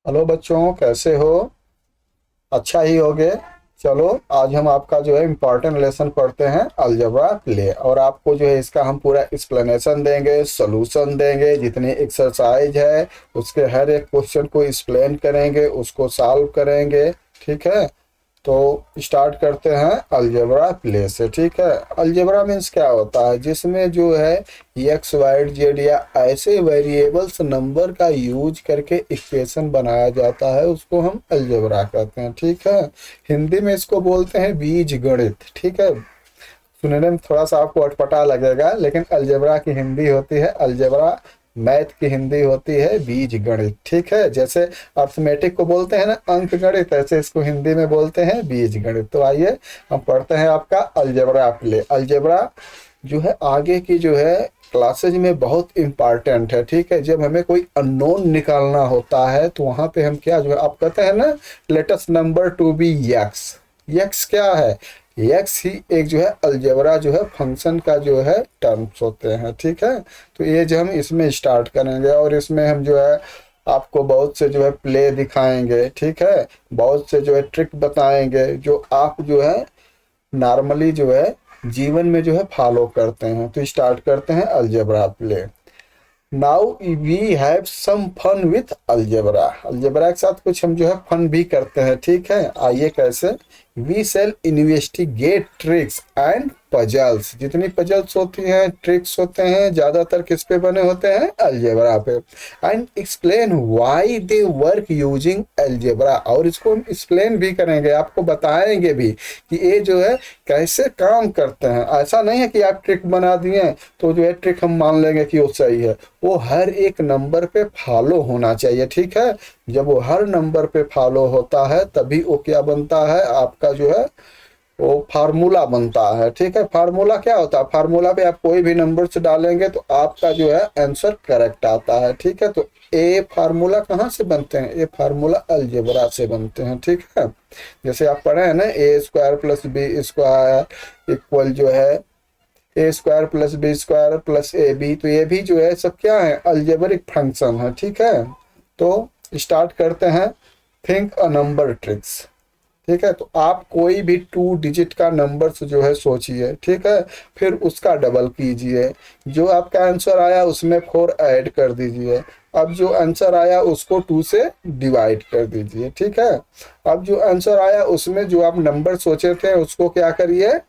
Hello बच्चों, कैसे हो? अच्छा ही होगे। चलो, आज हम आपका जो है इम्पोर्टेंट लेसन पढ़ते हैं अलजेब्रा प्ले, और आपको जो है इसका हम पूरा एक्सप्लेनेशन देंगे, सॉल्यूशन देंगे, जितनी एक्सरसाइज है उसके हर एक क्वेश्चन को एक्सप्लेन करेंगे, उसको सॉल्व करेंगे। ठीक है, तो स्टार्ट करते हैं अलजेब्रा प्ले से। ठीक है, अलजेब्रा मीन्स क्या होता है? जिसमें जो है एक्स वाई जेड या ऐसे वेरिएबल्स नंबर का यूज करके इक्वेशन बनाया जाता है, उसको हम अलजेब्रा कहते हैं। ठीक है, हिंदी में इसको बोलते हैं बीज गणित। ठीक है, सुनने में थोड़ा सा आपको अटपटा लगेगा, लेकिन अलजेब्रा की हिंदी होती है अलजेब्रा, मैथ की हिंदी होती है बीज गणित। ठीक है, जैसे अर्थमेटिक को बोलते हैं ना अंक गणित, ऐसे इसको हिंदी में बोलते हैं बीज गणित। तो आइए हम पढ़ते हैं आपका अलजेब्रा प्ले। अलजेब्रा जो है आगे की जो है क्लासेज में बहुत इंपॉर्टेंट है। ठीक है, जब हमें कोई अननोन निकालना होता है तो वहां पे हम क्या जो है आप कहते हैं ना, लेटेस्ट नंबर टू बी यक्स। यक्स क्या है? एक्स ही एक जो है अलजेब्रा जो है फंक्शन का जो है टर्म्स होते हैं। ठीक है, तो ये जो हम इसमें स्टार्ट करेंगे, और इसमें हम जो है आपको बहुत से जो है प्ले दिखाएंगे। ठीक है, बहुत से जो है ट्रिक बताएंगे जो आप जो है नॉर्मली जो है जीवन में जो है फॉलो करते हैं। तो स्टार्ट करते हैं algebra play. Now we have some fun with algebra. Algebra के साथ कुछ हम जो है फन भी करते हैं। ठीक है, आइए कैसे। We shall investigate tricks and puzzles. जितनी पजल्स होती हैं, ट्रिक्स होते हैं, ज्यादातर किस पे बने होते हैं? अलजेब्रा पे। And explain why they work using algebra, और इसको हम एक्सप्लेन भी करेंगे, आपको बताएंगे भी कि ये जो है कैसे काम करते हैं। ऐसा नहीं है कि आप ट्रिक बना दिए तो जो है ट्रिक हम मान लेंगे कि वो सही है। वो हर एक नंबर पे फॉलो होना चाहिए। ठीक है, जब वो हर नंबर पे फॉलो होता है तभी वो क्या बनता है आपका जो है वो फार्मूला बनता है। ठीक है, फार्मूला क्या होता है? फार्मूला पे आप कोई भी नंबर्स डालेंगे तो आपका जो है आंसर करेक्ट आता है। ठीक है, तो ए फार्मूला कहाँ से बनते हैं? ये फार्मूला अलजेब्रा से बनते हैं। ठीक है, जैसे आप पढ़े हैं ना, A square plus B square equal जो है A square plus B square plus A B, तो ये भी जो है सब क्या है? अलजेब्रिक फंक्शन है। ठीक है, तो स्टार्ट करते हैं थिंक अ नंबर ट्रिक्स। ठीक है, तो आप कोई भी 2 डिजिट का नंबर जो है सोचिए। ठीक है, फिर उसका डबल कीजिए, जो आपका आंसर आया उसमें 4 ऐड कर दीजिए। अब जो आंसर आया उसको 2 से डिवाइड कर दीजिए। ठीक है, अब जो आंसर आया उसमें जो आप नंबर सोचे थे उसको क्या करिए?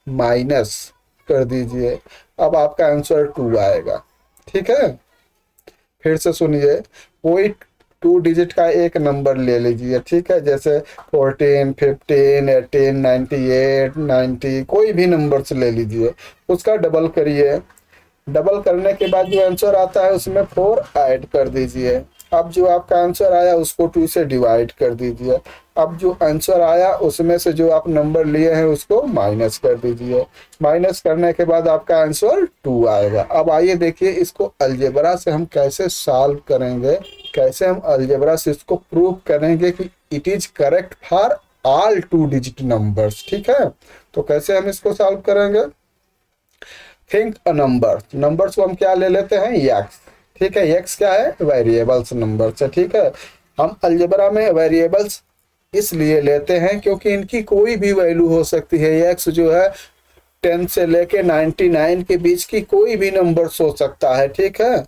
माइनस कर दीजिए। अब आपका आंसर 2 आएगा। ठीक है, फिर से सुनिए, कोई 2 डिजिट का एक नंबर ले लीजिए। ठीक है, जैसे 14, 15, 18, 98, 90, कोई भी नंबर से ले लीजिए, उसका डबल करिए। डबल करने के बाद जो आंसर आता है उसमें 4 ऐड कर दीजिए। अब जो आपका आंसर आया उसको 2 से डिवाइड कर दीजिए। अब जो आंसर आया उसमें से जो आप नंबर लिए हैं उसको माइनस कर दीजिए। माइनस करने के बाद आपका आंसर 2 आएगा। अब आइए देखिए इसको अलजेब्रा से हम कैसे सॉल्व करेंगे, कैसे हम अलजेब्रा से इसको प्रूव करेंगे कि it is correct for all 2 digit numbers. ठीक है, तो कैसे हम इसको सॉल्व करेंगे? Think a number. नंबर्स को हम क्या ले लेते हैं? एक्स। ठीक है, एक्स क्या है? वेरिएबल्स नंबर्स है। ठीक है, हम अलजेब्रा में वेरिएबल्स इसलिए लेते हैं क्योंकि इनकी कोई भी वैल्यू हो सकती है। एक्स जो है 10 से लेके 99 के बीच की कोई भी नंबर हो सकता है। ठीक है,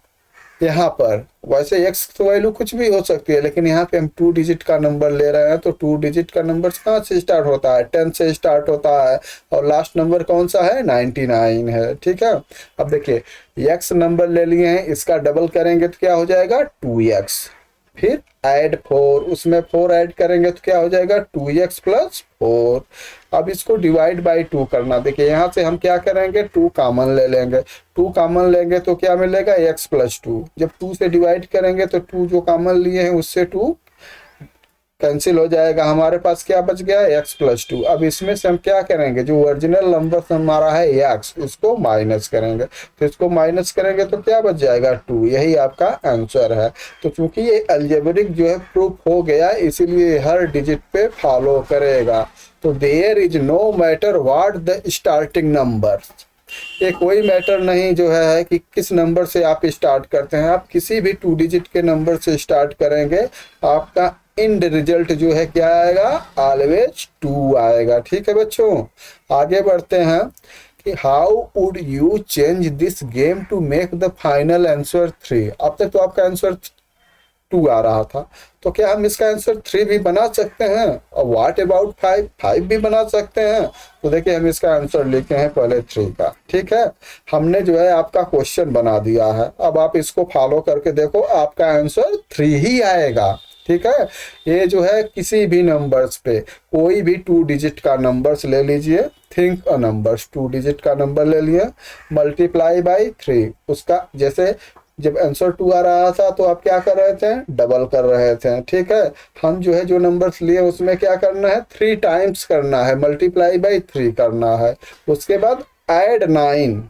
यहाँ पर वैसे एक्स तो वैल्यू कुछ भी हो सकती है, लेकिन यहाँ पे हम 2 डिजिट का नंबर ले रहे हैं, तो 2 डिजिट का नंबर कहाँ से स्टार्ट होता है? 10 से स्टार्ट होता है, और लास्ट नंबर कौन सा है? 99 है। ठीक है, अब देखिए एक्स नंबर ले लिए हैं, इसका डबल करेंगे तो क्या हो जाएगा? 2x। फिर ऐड 4, उसमें 4 ऐड करेंगे तो क्या हो जाएगा? 2x plus 4। अब इसको डिवाइड बाई 2 करना। देखिए यहाँ से हम क्या करेंगे? 2 कॉमन ले लेंगे। 2 कॉमन लेंगे तो क्या मिलेगा? x plus 2। जब 2 से डिवाइड करेंगे तो 2 जो कॉमन लिए हैं उससे 2 कैंसिल हो जाएगा, हमारे पास क्या बच गया? x plus 2। अब इसमें से हम क्या करेंगे? जो ओरिजिनल नंबर हमारा है x, इसको माइनस करेंगे। तो इसको माइनस करेंगे तो क्या बच जाएगा? 2। यही आपका आंसर है। तो चूंकि ये अलजेब्रिक जो है प्रूफ हो गया, इसीलिए हर डिजिट पे फॉलो करेगा। तो there is no matter what the starting number, ये कोई मैटर नहीं जो है कि किस नंबर से आप स्टार्ट करते हैं, आप किसी भी 2 डिजिट के नंबर से स्टार्ट करेंगे, आपका इंड रिजल्ट जो है क्या आएगा, ऑलवेज 2 आएगा। ठीक है बच्चों, आगे बढ़ते हैं कि how would you change this game to make the final answer 3। अब तक तो आपका आंसर 2 आ रहा था, तो क्या हम इसका आंसर 3 भी बना सकते हैं, और व्हाट अबाउट 5 भी बना सकते हैं। तो देखिए हम इसका आंसर लिखे हैं पहले 3 का। ठीक है, हमने जो है आपका क्वेश्चन बना दिया है, अब आप इसको फॉलो करके देखो, आपका आंसर 3 ही आएगा। ठीक है, ये जो है किसी भी नंबर्स पे कोई भी 2 डिजिट का नंबर्स ले लीजिए, थिंक अ नंबर्स, 2 डिजिट का नंबर ले लिए, मल्टीप्लाई बाई 3, उसका जैसे जब आंसर 2 आ रहा था तो आप क्या कर रहे थे, डबल कर रहे थे। ठीक है, हम जो है जो नंबर्स लिए उसमें क्या करना है, 3 टाइम्स करना है, मल्टीप्लाई बाई 3 करना है, उसके बाद add 9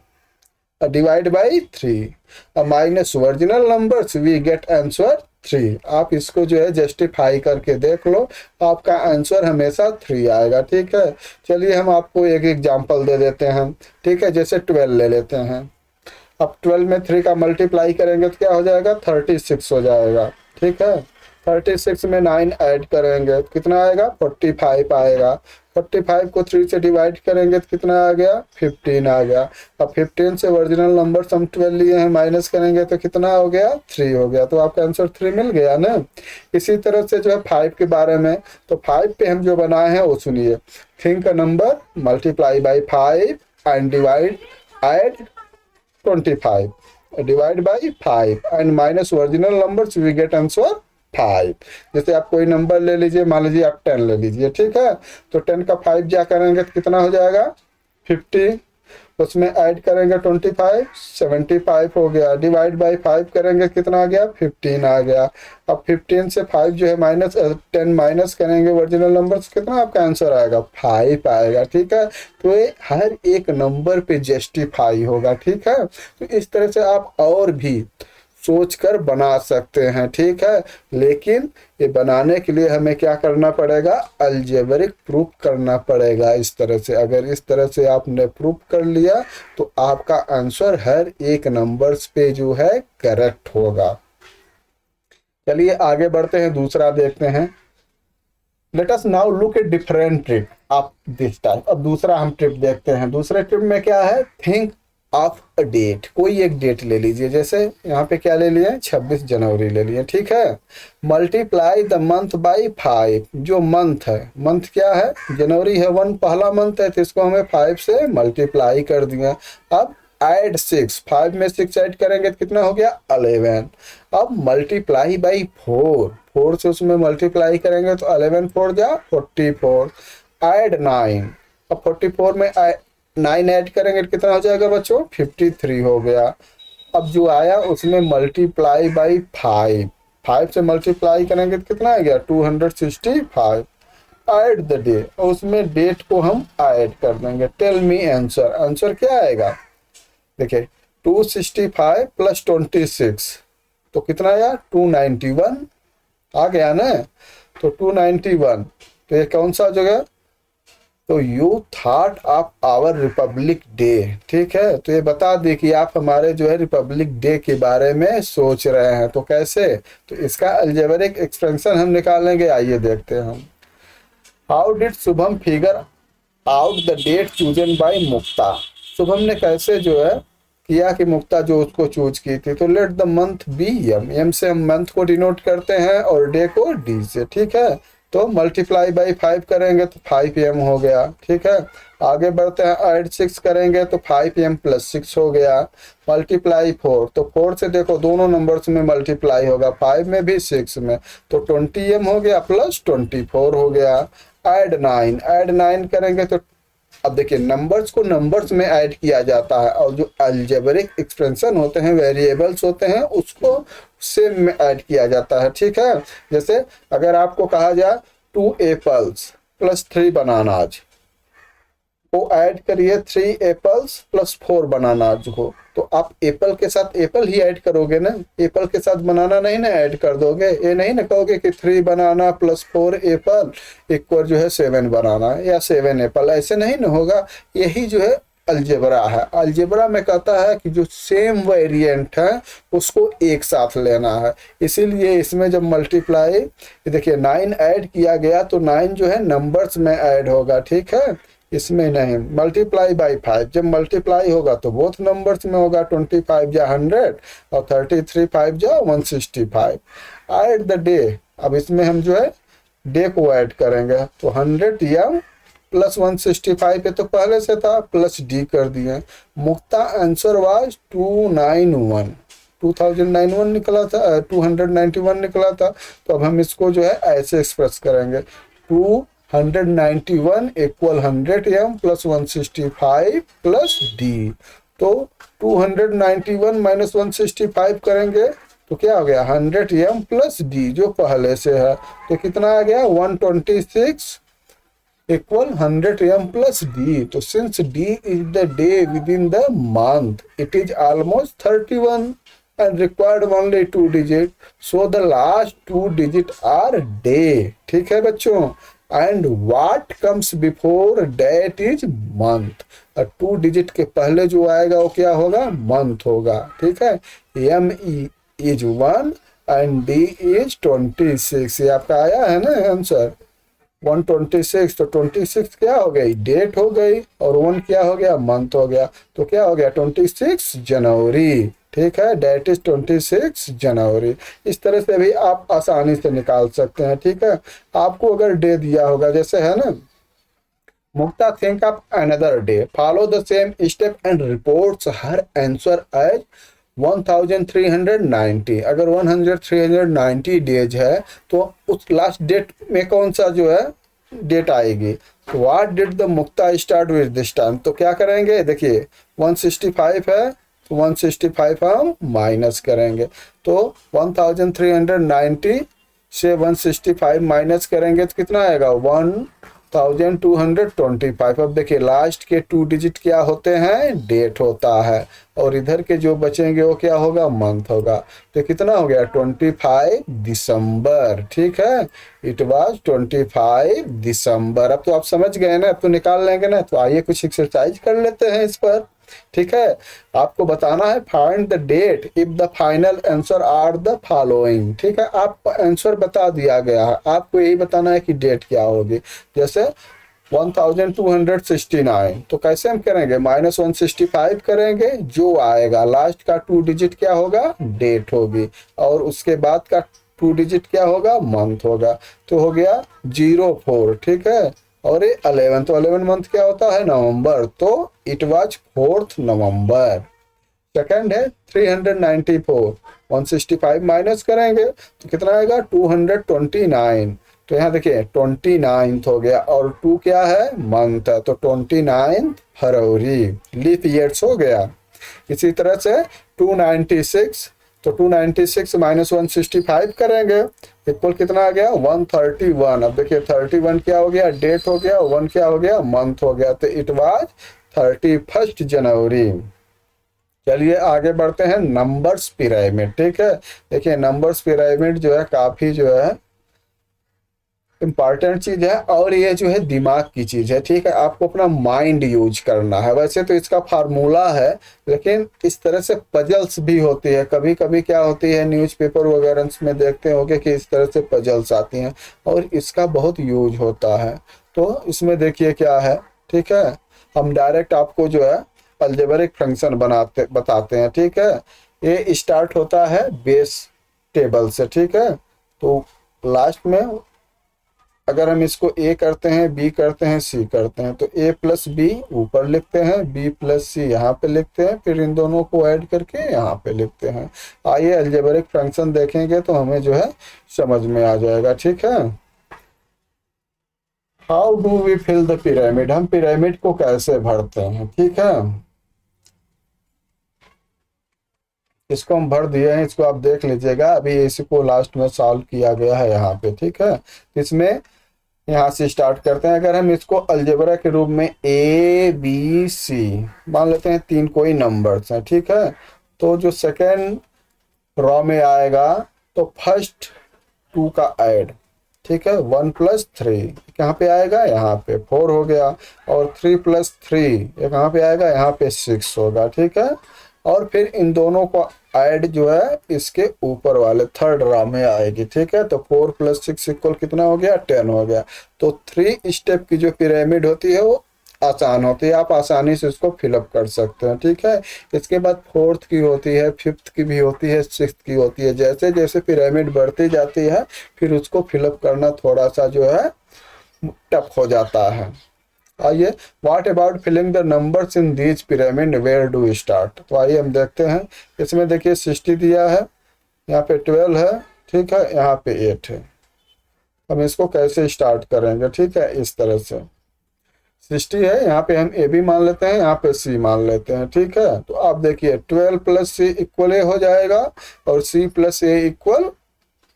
divide by 3 minus original numbers, we get answer 3। आप इसको जो है जस्टिफाई करके देख लो, आपका आंसर हमेशा 3 आएगा। ठीक है, चलिए हम आपको एक एग्जांपल दे देते हैं। ठीक है, जैसे 12 ले लेते हैं, अब 12 में 3 का मल्टीप्लाई करेंगे तो क्या हो जाएगा, 36 हो जाएगा। ठीक है, 36 में 9 ऐड करेंगे तो कितना आएगा, 45 आएगा। 45 को 3 से डिवाइड करेंगे तो कितना आ गया, 15 आ गया। अब 15 से ओरिजिनल नंबर हम 12 लिए हैं, माइनस करेंगे तो कितना हो गया, 3 हो गया। तो आपका आंसर 3 मिल गया ना। इसी तरह से जो है 5 के बारे में, तो 5 पे हम जो बनाए हैं वो सुनिए, think a number, multiply by 5 and divide add 25 divide by 5 and minus original numbers, we get answer 5। जैसे आप कोई नंबर ले लीजिए, मान लीजिए आप 10 ले लीजिए। ठीक है, तो 10 का 5 जा करेंगे तो कितना हो जाएगा, 50, उसमें ऐड करेंगे 25, 75 हो गया, डिवाइड बाई 5 करेंगे कितना आ गया, 15 आ गया। अब 15 से 5 जो है माइनस 10 माइनस करेंगे ओरिजिनल नंबर से, कितना आपका आंसर आएगा, 5 आएगा। ठीक है, तो ये हर एक नंबर पे जस्टिफाई होगा। ठीक है, तो इस तरह से आप और भी सोचकर बना सकते हैं। ठीक है, लेकिन ये बनाने के लिए हमें क्या करना पड़ेगा, अलजेब्रिक प्रूफ करना पड़ेगा। इस तरह से, अगर इस तरह से आपने प्रूफ कर लिया तो आपका आंसर हर एक नंबर्स पे जो है करेक्ट होगा। चलिए आगे बढ़ते हैं, दूसरा देखते हैं। Let us now look at different trip of this type. अब दूसरा हम ट्रिप देखते हैं। दूसरे ट्रिप में क्या है, थिंक ऑफ अ डेट, कोई एक डेट ले लीजिए। जैसे यहाँ पे क्या ले लिए, 26 जनवरी ले लिए। ठीक है, मल्टीप्लाई द मंथ बाई 5, जो मंथ है, मंथ क्या है, जनवरी है, 1 पहला मंथ है, तो इसको हमें 5 से मल्टीप्लाई कर दिया। अब ऐड 6, 5 में 6 ऐड करेंगे तो कितना हो गया, 11। अब मल्टीप्लाई बाई 4, 4 से उसमें मल्टीप्लाई करेंगे तो 11 4 जा 44। ऐड 9, अब 44 में 9 ऐड करेंगे तो कितना हो जाएगा बच्चों, 53 हो गया। अब जो आया उसमें मल्टीप्लाई बाई 5, 5 से मल्टीप्लाई करेंगे तो कितना आ गया, 265। ऐड द डे, उसमें डेट को हम ऐड कर देंगे। टेल मी आंसर, आंसर क्या आएगा, देखिए 265 प्लस 26 तो कितना आया, 291 आ गया ना। तो 291, तो ये कौन सा जगह, तो you thought of our republic day. ठीक है, तो ये बता दे कि आप हमारे जो है रिपब्लिक डे के बारे में सोच रहे हैं। तो कैसे, तो इसका अलजेब्रिक एक्सपेंशन हम निकालेंगे, आइए देखते हैं हम। How did Shubham figure out the date chosen by Mukta. Shubham ने कैसे जो है किया कि मुक्ता जो उसको चूज की थी। तो let the month be M, M से हम मंथ को डिनोट करते हैं और डे को डी से। ठीक है, तो मल्टीप्लाई बाई 5 करेंगे तो 5m हो गया। ठीक है, आगे बढ़ते हैं, ऐड 6 करेंगे तो 5m प्लस 6 हो गया। मल्टीप्लाई 4, तो 4 से देखो दोनों नंबर्स में मल्टीप्लाई होगा, 5 में भी 6 में, तो 20m हो गया प्लस 24 हो गया। ऐड 9, ऐड 9 करेंगे तो अब देखिए नंबर्स को नंबर्स में ऐड किया जाता है, और जो अलजेब्रिक एक्सपेंशन होते हैं, वेरिएबल्स होते हैं, उसको सेम में ऐड किया जाता है। ठीक है, जैसे अगर आपको कहा जाए 2 एप्पल्स प्लस 3 बनानाज, वो ऐड करिए 3 एप्पल्स प्लस 4 बनानाज को, तो आप एप्पल के साथ एप्पल ही ऐड करोगे ना, एप्पल के साथ बनाना नहीं ना ऐड कर दोगे। ये नहीं ना कहोगे कि 3 बनाना प्लस 4 एप्पल इक्वल जो है 7 बनाना या 7 एप्पल, ऐसे नहीं ना होगा। यही जो है अलजेब्रा है। अलजेब्रा में कहता है कि जो सेम वेरिएंट है उसको एक साथ लेना है, इसीलिए इसमें जब मल्टीप्लाई, ये देखिए 9 ऐड किया गया तो 9 जो है नंबर्स में ऐड होगा, ठीक है, इसमें नहीं। मल्टीप्लाई बाई 5, जब मल्टीप्लाई होगा तो बोथ नंबर्स में होगा, 25 जा 100 और 33 5 जा 165। ऐड द डे, अब इसमें हम जो है डे को ऐड करेंगे, तो 100 m प्लस 165 पे तो पहले से था, प्लस डी कर दिए। मुक्ता आंसर वाज 291, 2091 निकला था, 291 निकला था। तो अब हम इसको जो है ऐसे एक्सप्रेस करेंगे, 291 equal 100 m plus 165 plus D. तो 291 माइनस 165 करेंगे तो क्या हो गया, 100 m प्लस डी जो पहले से है, तो कितना आ गया 126 इक्वल 100 m प्लस डी। तो since D is the day with in the month, it is almost 31 and required only 2 digit, so the last 2 digit are day, ठीक है बच्चों। and what comes before that is month, 2 digit के पहले जो आएगा वो क्या होगा, month होगा, ठीक है। m is 1 and d is 26, ये आपका आया है ना आंसर 126। तो 26 क्या हो गई, डेट हो गई, और 1 क्या हो गया, मंथ हो गया, तो क्या हो गया 26 जनवरी, ठीक है, डेट इज 26 जनवरी। इस तरह से भी आप आसानी से निकाल सकते हैं, ठीक है। आपको अगर डे दिया होगा, जैसे है ना, Mukta think of another day, follow the same step and reports her answer as 1390। अगर 390 डेज है तो उस लास्ट डेट में कौन सा जो है डेट आएगी, तो what did the Mukta start with this time, तो क्या करेंगे, देखिए 165 है तो 165 हम माइनस करेंगे, तो 1390 से 165 माइनस करेंगे तो कितना आएगा 1225। अब देखिए लास्ट के 2 डिजिट क्या होते हैं, डेट होता है, और इधर के जो बचेंगे वो क्या होगा, मंथ होगा। तो कितना हो गया 25 दिसंबर, ठीक है, इट वाज 25 दिसंबर। अब तो आप समझ गए ना, अब तो निकाल लेंगे ना। तो आइए कुछ एक्सरसाइज कर लेते हैं इस पर, ठीक है। आपको बताना है find the date if the final answer are the following, ठीक है। आपको आंसर बता दिया गया है, आपको यही बताना है कि डेट क्या होगी। जैसे 1269, तो कैसे हम करेंगे, माइनस 165 करेंगे, जो आएगा लास्ट का 2 डिजिट क्या होगा, डेट होगी, और उसके बाद का 2 डिजिट क्या होगा, मंथ होगा। तो हो गया 04, ठीक है, और ये 11, तो 11 मंथ क्या होता है, नवंबर, तो इट वाज 4 नवंबर। सेकंड है 394, 165 माइनस करेंगे तो कितना आएगा 229। तो यहाँ देखिए 29 हो गया, और 2 क्या है, मंथ है, तो 29 फरवरी, लीप ईयर्स हो गया। इसी तरह से 296, तो 296 माइनस 165 करेंगे, इक्वल कितना आ गया 131। अब देखिए 31 क्या हो गया, डेट हो गया, 1 क्या हो गया, मंथ हो गया, तो इट वाज 31 जनवरी। चलिए आगे बढ़ते हैं, नंबर्स पिरामिड, ठीक है। देखिए नंबर्स पिरामिड जो है काफी जो है इंपॉर्टेंट चीज है, और ये जो है दिमाग की चीज है, ठीक है। आपको अपना माइंड यूज करना है। वैसे तो इसका फार्मूला है, लेकिन इस तरह से पजल्स भी होती है, कभी कभी क्या होती है न्यूज़पेपर वगैरह में देखते होंगे कि इस तरह से पजल्स आती हैं, और इसका बहुत यूज होता है। तो इसमें देखिए क्या है, ठीक है, हम डायरेक्ट आपको जो है अलजेब्रिक फंक्शन बताते हैं, ठीक है। ये स्टार्ट होता है बेस टेबल से, ठीक है। तो लास्ट में अगर हम इसको ए करते हैं, बी करते हैं, सी करते हैं, तो ए प्लस बी ऊपर लिखते हैं, बी प्लस सी यहाँ पे लिखते हैं, फिर इन दोनों को ऐड करके यहाँ पे लिखते हैं। आइए अलजेब्रिक फंक्शन देखेंगे तो हमें जो है समझ में आ जाएगा, ठीक है। How do we fill the pyramid, हम पिरामिड को कैसे भरते हैं, ठीक है। इसको हम भर दिए हैं, इसको आप देख लीजिएगा, अभी इसको लास्ट में सॉल्व किया गया है यहाँ पे, ठीक है। इसमें यहाँ से स्टार्ट करते हैं। अगर हम इसको अलजेब्रा के रूप में ए बी सी मान लेते हैं, 3 कोई नंबर्स हैं, ठीक है। तो जो सेकेंड रॉ में आएगा तो फर्स्ट 2 का ऐड, ठीक है। 1 प्लस 3 कहाँ पे आएगा, यहाँ पे 4 हो गया। और 3 प्लस 3 ये कहाँ पे आएगा, यहाँ पे 6 होगा, ठीक है। और फिर इन दोनों को ऐड जो है इसके ऊपर वाले थर्ड रा में आएगी, ठीक है। तो 4 प्लस 6 इक्वल कितना हो गया, 10 हो गया। तो 3 स्टेप की जो पिरामिड होती है वो आसान होती है, आप आसानी से उसको फिलअप कर सकते हैं, ठीक है। इसके बाद फोर्थ की होती है, फिफ्थ की भी होती है, सिक्स्थ की होती है। जैसे जैसे पिरामिड बढ़ती जाती है फिर उसको फिलअप करना थोड़ा सा जो है टफ हो जाता है। आइए, what about filling the numbers in these pyramid, where do we start. तो आइए हम देखते हैं। इसमें देखिए 60 दिया है, यहाँ पे 12 है, ठीक है, यहाँ पे 8 है। हम इसको कैसे स्टार्ट करेंगे, ठीक है, इस तरह से 60 है, यहाँ पे हम ए भी मान लेते हैं, यहाँ पे सी मान लेते हैं, ठीक है। तो आप देखिए 12 प्लस सी इक्वल ए हो जाएगा और सी प्लस ए इक्वल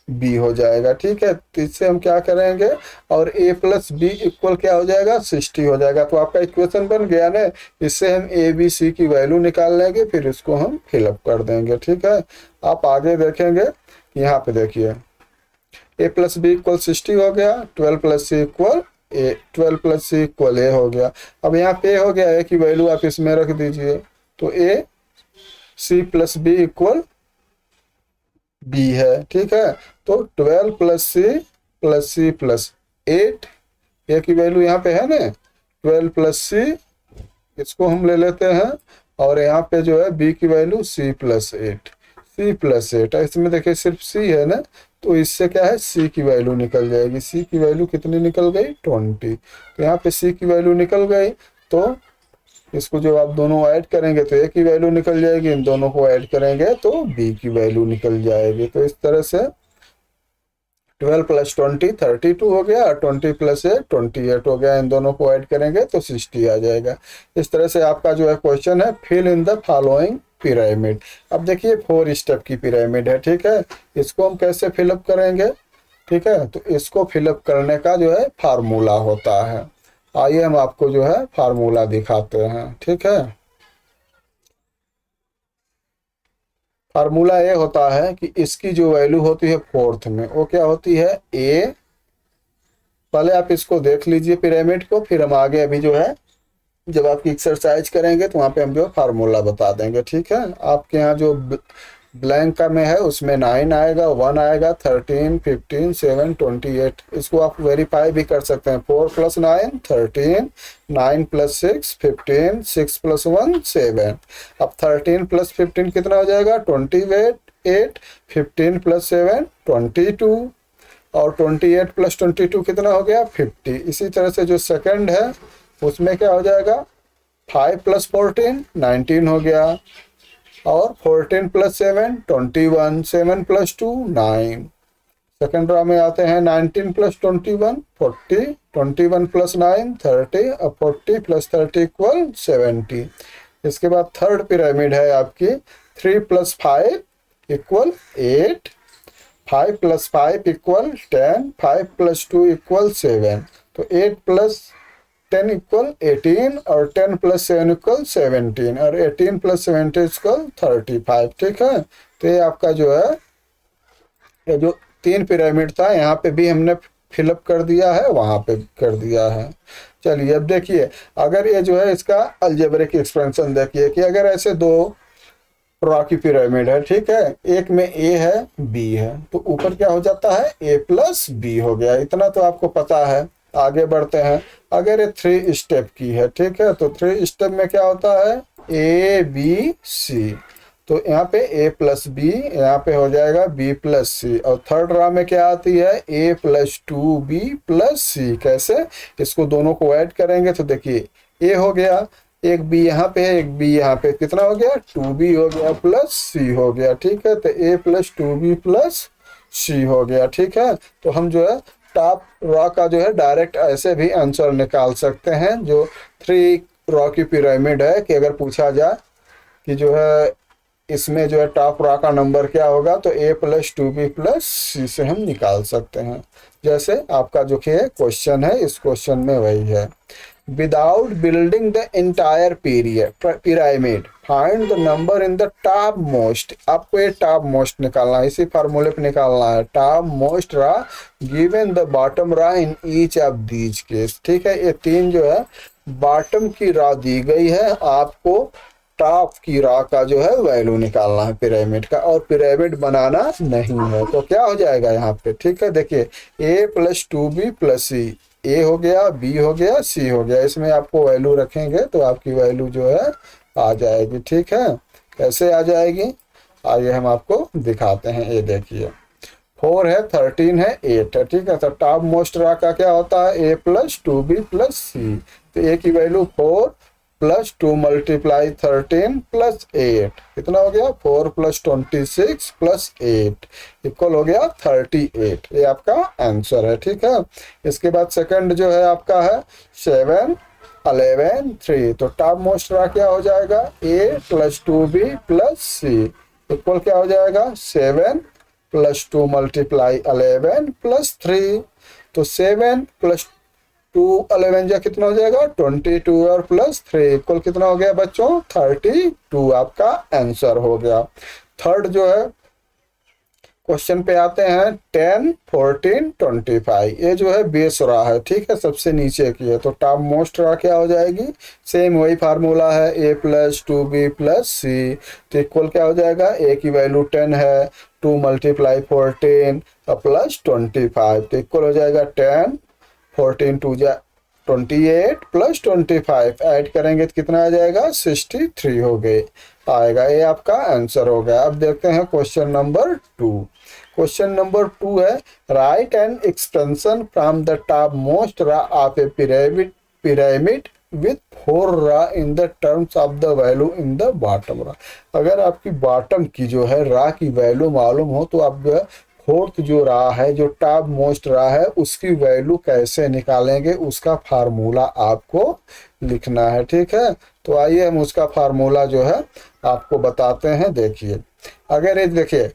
बी हो जाएगा, ठीक है। तो इससे हम क्या करेंगे, और ए प्लस बी इक्वल क्या हो जाएगा, 60 हो जाएगा। तो आपका इक्वेशन बन गया ना। इससे हम ए बी सी की वैल्यू निकाल लेंगे, फिर इसको हम फिलअप कर देंगे, ठीक है। आप आगे देखेंगे, यहाँ पे देखिए ए प्लस बी इक्वल 60 हो गया, 12 प्लस सी इक्वल ए, 12 प्लस सी इक्वल ए हो गया। अब यहाँ पे हो गया, ए की वैल्यू आप इसमें रख दीजिए। तो A C plus B equal B है, ठीक है। तो 12 प्लस सी प्लस 8, ए की वैल्यू यहाँ पे है ना, 12 प्लस सी, इसको हम ले लेते हैं। और यहाँ पे जो है बी की वैल्यू सी प्लस 8 है। इसमें देखिए सिर्फ सी है ना, तो इससे क्या है, सी की वैल्यू निकल जाएगी। सी की वैल्यू कितनी निकल गई, 20। तो यहाँ पे सी की वैल्यू निकल गई, तो इसको जब आप दोनों ऐड करेंगे तो ए की वैल्यू निकल जाएगी, इन दोनों को ऐड करेंगे तो बी की वैल्यू निकल जाएगी। तो इस तरह से 12 प्लस 20 32 हो गया, और 20 प्लस 28 हो गया। इन दोनों को ऐड करेंगे तो 60 आ जाएगा। इस तरह से आपका जो है क्वेश्चन है, fill in the following pyramid. अब देखिए 4 स्टेप की पिरामिड है, ठीक है। इसको हम कैसे फिलअप करेंगे, ठीक है। तो इसको फिलअप करने का जो है फार्मूला होता है। आइए हम आपको जो है फार्मूला दिखाते हैं, ठीक है। फार्मूला ये होता है कि इसकी जो वैल्यू होती है फोर्थ में, वो क्या होती है, ए। पहले आप इसको देख लीजिए पिरामिड को, फिर हम आगे अभी जो है जब आपकी एक्सरसाइज करेंगे तो वहाँ पे हम जो फार्मूला बता देंगे, ठीक है। आपके यहाँ जो ब्लैंक का में है उसमें 9 आएगा, 1 आएगा, 13 15 7 28। इसको आप वेरीफाई भी कर सकते हैं। 4 प्लस 9 13, 9 प्लस 6 15, 6 प्लस 1 7। अब 13 प्लस 15 कितना हो जाएगा, 28। 15 प्लस 7 22, और 28 प्लस 22 कितना हो गया, 50। इसी तरह से जो सेकंड है उसमें क्या हो जाएगा, 5 प्लस 14 19 हो गया, और 14 प्लस 7 21, 7 प्लस 2 9। सेकेंड रो में आते हैं 19 प्लस 21 40, 21 प्लस 9 30, और 40 प्लस 30 इक्वल 70। इसके बाद थर्ड पिरामिड है आपकी 3 plus 5 equal 8, 5 plus 5 equal 10, 5 plus 2 equal 7। तो 8 प्लस 10 इक्वल 18, और 10 प्लस 7 इक्वल 17, और 18 प्लस 70 इक्वल 35, ठीक है। तो ये आपका जो है, ये जो 3 पिरामिड था यहाँ पे भी हमने फिलअप कर दिया है, वहाँ पे कर दिया है। चलिए अब देखिए, अगर ये जो है इसका अलजेब्रिक एक्सपेंशन देखिए कि अगर ऐसे 2 रॉ की पिरामिड है, ठीक है, एक में ए है बी है, तो ऊपर क्या हो जाता है, ए प्लस बी हो गया। इतना तो आपको पता है। आगे बढ़ते हैं। अगर ये 3 स्टेप की है, ठीक है, तो 3 स्टेप में क्या होता है, ए बी सी। तो यहाँ पे ए प्लस बी, यहाँ पे हो जाएगा बी प्लस सी। और थर्ड रा में क्या आती है, ए प्लस 2b प्लस सी। कैसे, इसको दोनों को ऐड करेंगे तो देखिए ए हो गया, एक बी यहाँ पे है, एक बी यहाँ पे, कितना हो गया, 2b हो गया प्लस सी हो गया, ठीक है। तो ए प्लस 2b प्लस सी हो गया, ठीक है। तो हम जो है टॉप रॉ का जो है डायरेक्ट ऐसे भी आंसर निकाल सकते हैं। जो 3 रॉ की पिरामिड है कि अगर पूछा जाए कि जो है इसमें जो है टॉप रॉ का नंबर क्या होगा, तो a प्लस 2b प्लस सी से हम निकाल सकते हैं। जैसे आपका जो कि क्वेश्चन है, इस क्वेश्चन में वही है। Without building the entire pyramid find the number in the top most. आपको ये टॉप मोस्ट निकालना है, इसी फार्मूले पे निकालना है। टॉप मोस्ट रा गिवन द बॉटम रा in each of these case. ठीक है, ये तीन जो है बॉटम की रा दी गई है, आपको टॉप की रा का जो है वैल्यू निकालना है पिरामिड का, और पिरामिड बनाना नहीं है। तो क्या हो जाएगा यहाँ पे, ठीक है, देखिए a प्लस 2b प्लस सी, ए हो गया, बी हो गया, सी हो गया। इसमें आपको वैल्यू रखेंगे तो आपकी वैल्यू जो है आ जाएगी। ठीक है, कैसे आ जाएगी, आइए हम आपको दिखाते हैं। ये देखिए 4 है, 13 है, 8 है। ठीक है, तो टॉप मोस्ट रा का क्या होता है, a प्लस 2b प्लस सी। तो a की वैल्यू 4 प्लस 2 मल्टीप्लाई 13 प्लस 8 कितना हो गया, 4 प्लस 26 प्लस 8 इक्वल हो गया 38। ये आपका आंसर है। ठीक है, इसके बाद सेकंड जो है आपका है 7 11 3। तो टॉप मोस्ट रा क्या हो जाएगा, a plus 2b plus C equal क्या हो जाएगा, 7 प्लस 2 मल्टीप्लाई 11 प्लस 3। तो 7 प्लस 2 11 जा कितना हो जाएगा, 22 और प्लस 3 इक्वल कितना हो गया बच्चों, 32 आपका आंसर हो गया। थर्ड जो है क्वेश्चन पे आते हैं 10 14 25। ये जो है बेस रा है, ठीक है, सबसे नीचे की है। तो टॉप मोस्ट रा क्या हो जाएगी, सेम वही फार्मूला है, a प्लस 2b प्लस सी। तो इक्वल क्या हो जाएगा, a की वैल्यू 10 है, 2 मल्टीप्लाई 14 प्लस 25। तो इक्वल हो जाएगा 10 14 2 जा 28 प्लस 25 ऐड करेंगे तो कितना आ जाएगा, 63 हो गए आएगा। ये आपका आंसर हो गया। अब देखते हैं क्वेश्चन नंबर 2। क्वेश्चन नंबर 2 है right an extension from the top most रा ऑफ ए पिरामिड विथ 4 रा in the terms of the value in the bottom रा। अगर आपकी बॉटम की जो है रा की वैल्यू मालूम हो तो आप जो है फोर्थ जो रा है, जो टॉप मोस्ट रा है, उसकी वैल्यू कैसे निकालेंगे, उसका फार्मूला आपको लिखना है। ठीक है, तो आइए हम उसका फार्मूला जो है आपको बताते हैं। देखिए अगर ये देखिए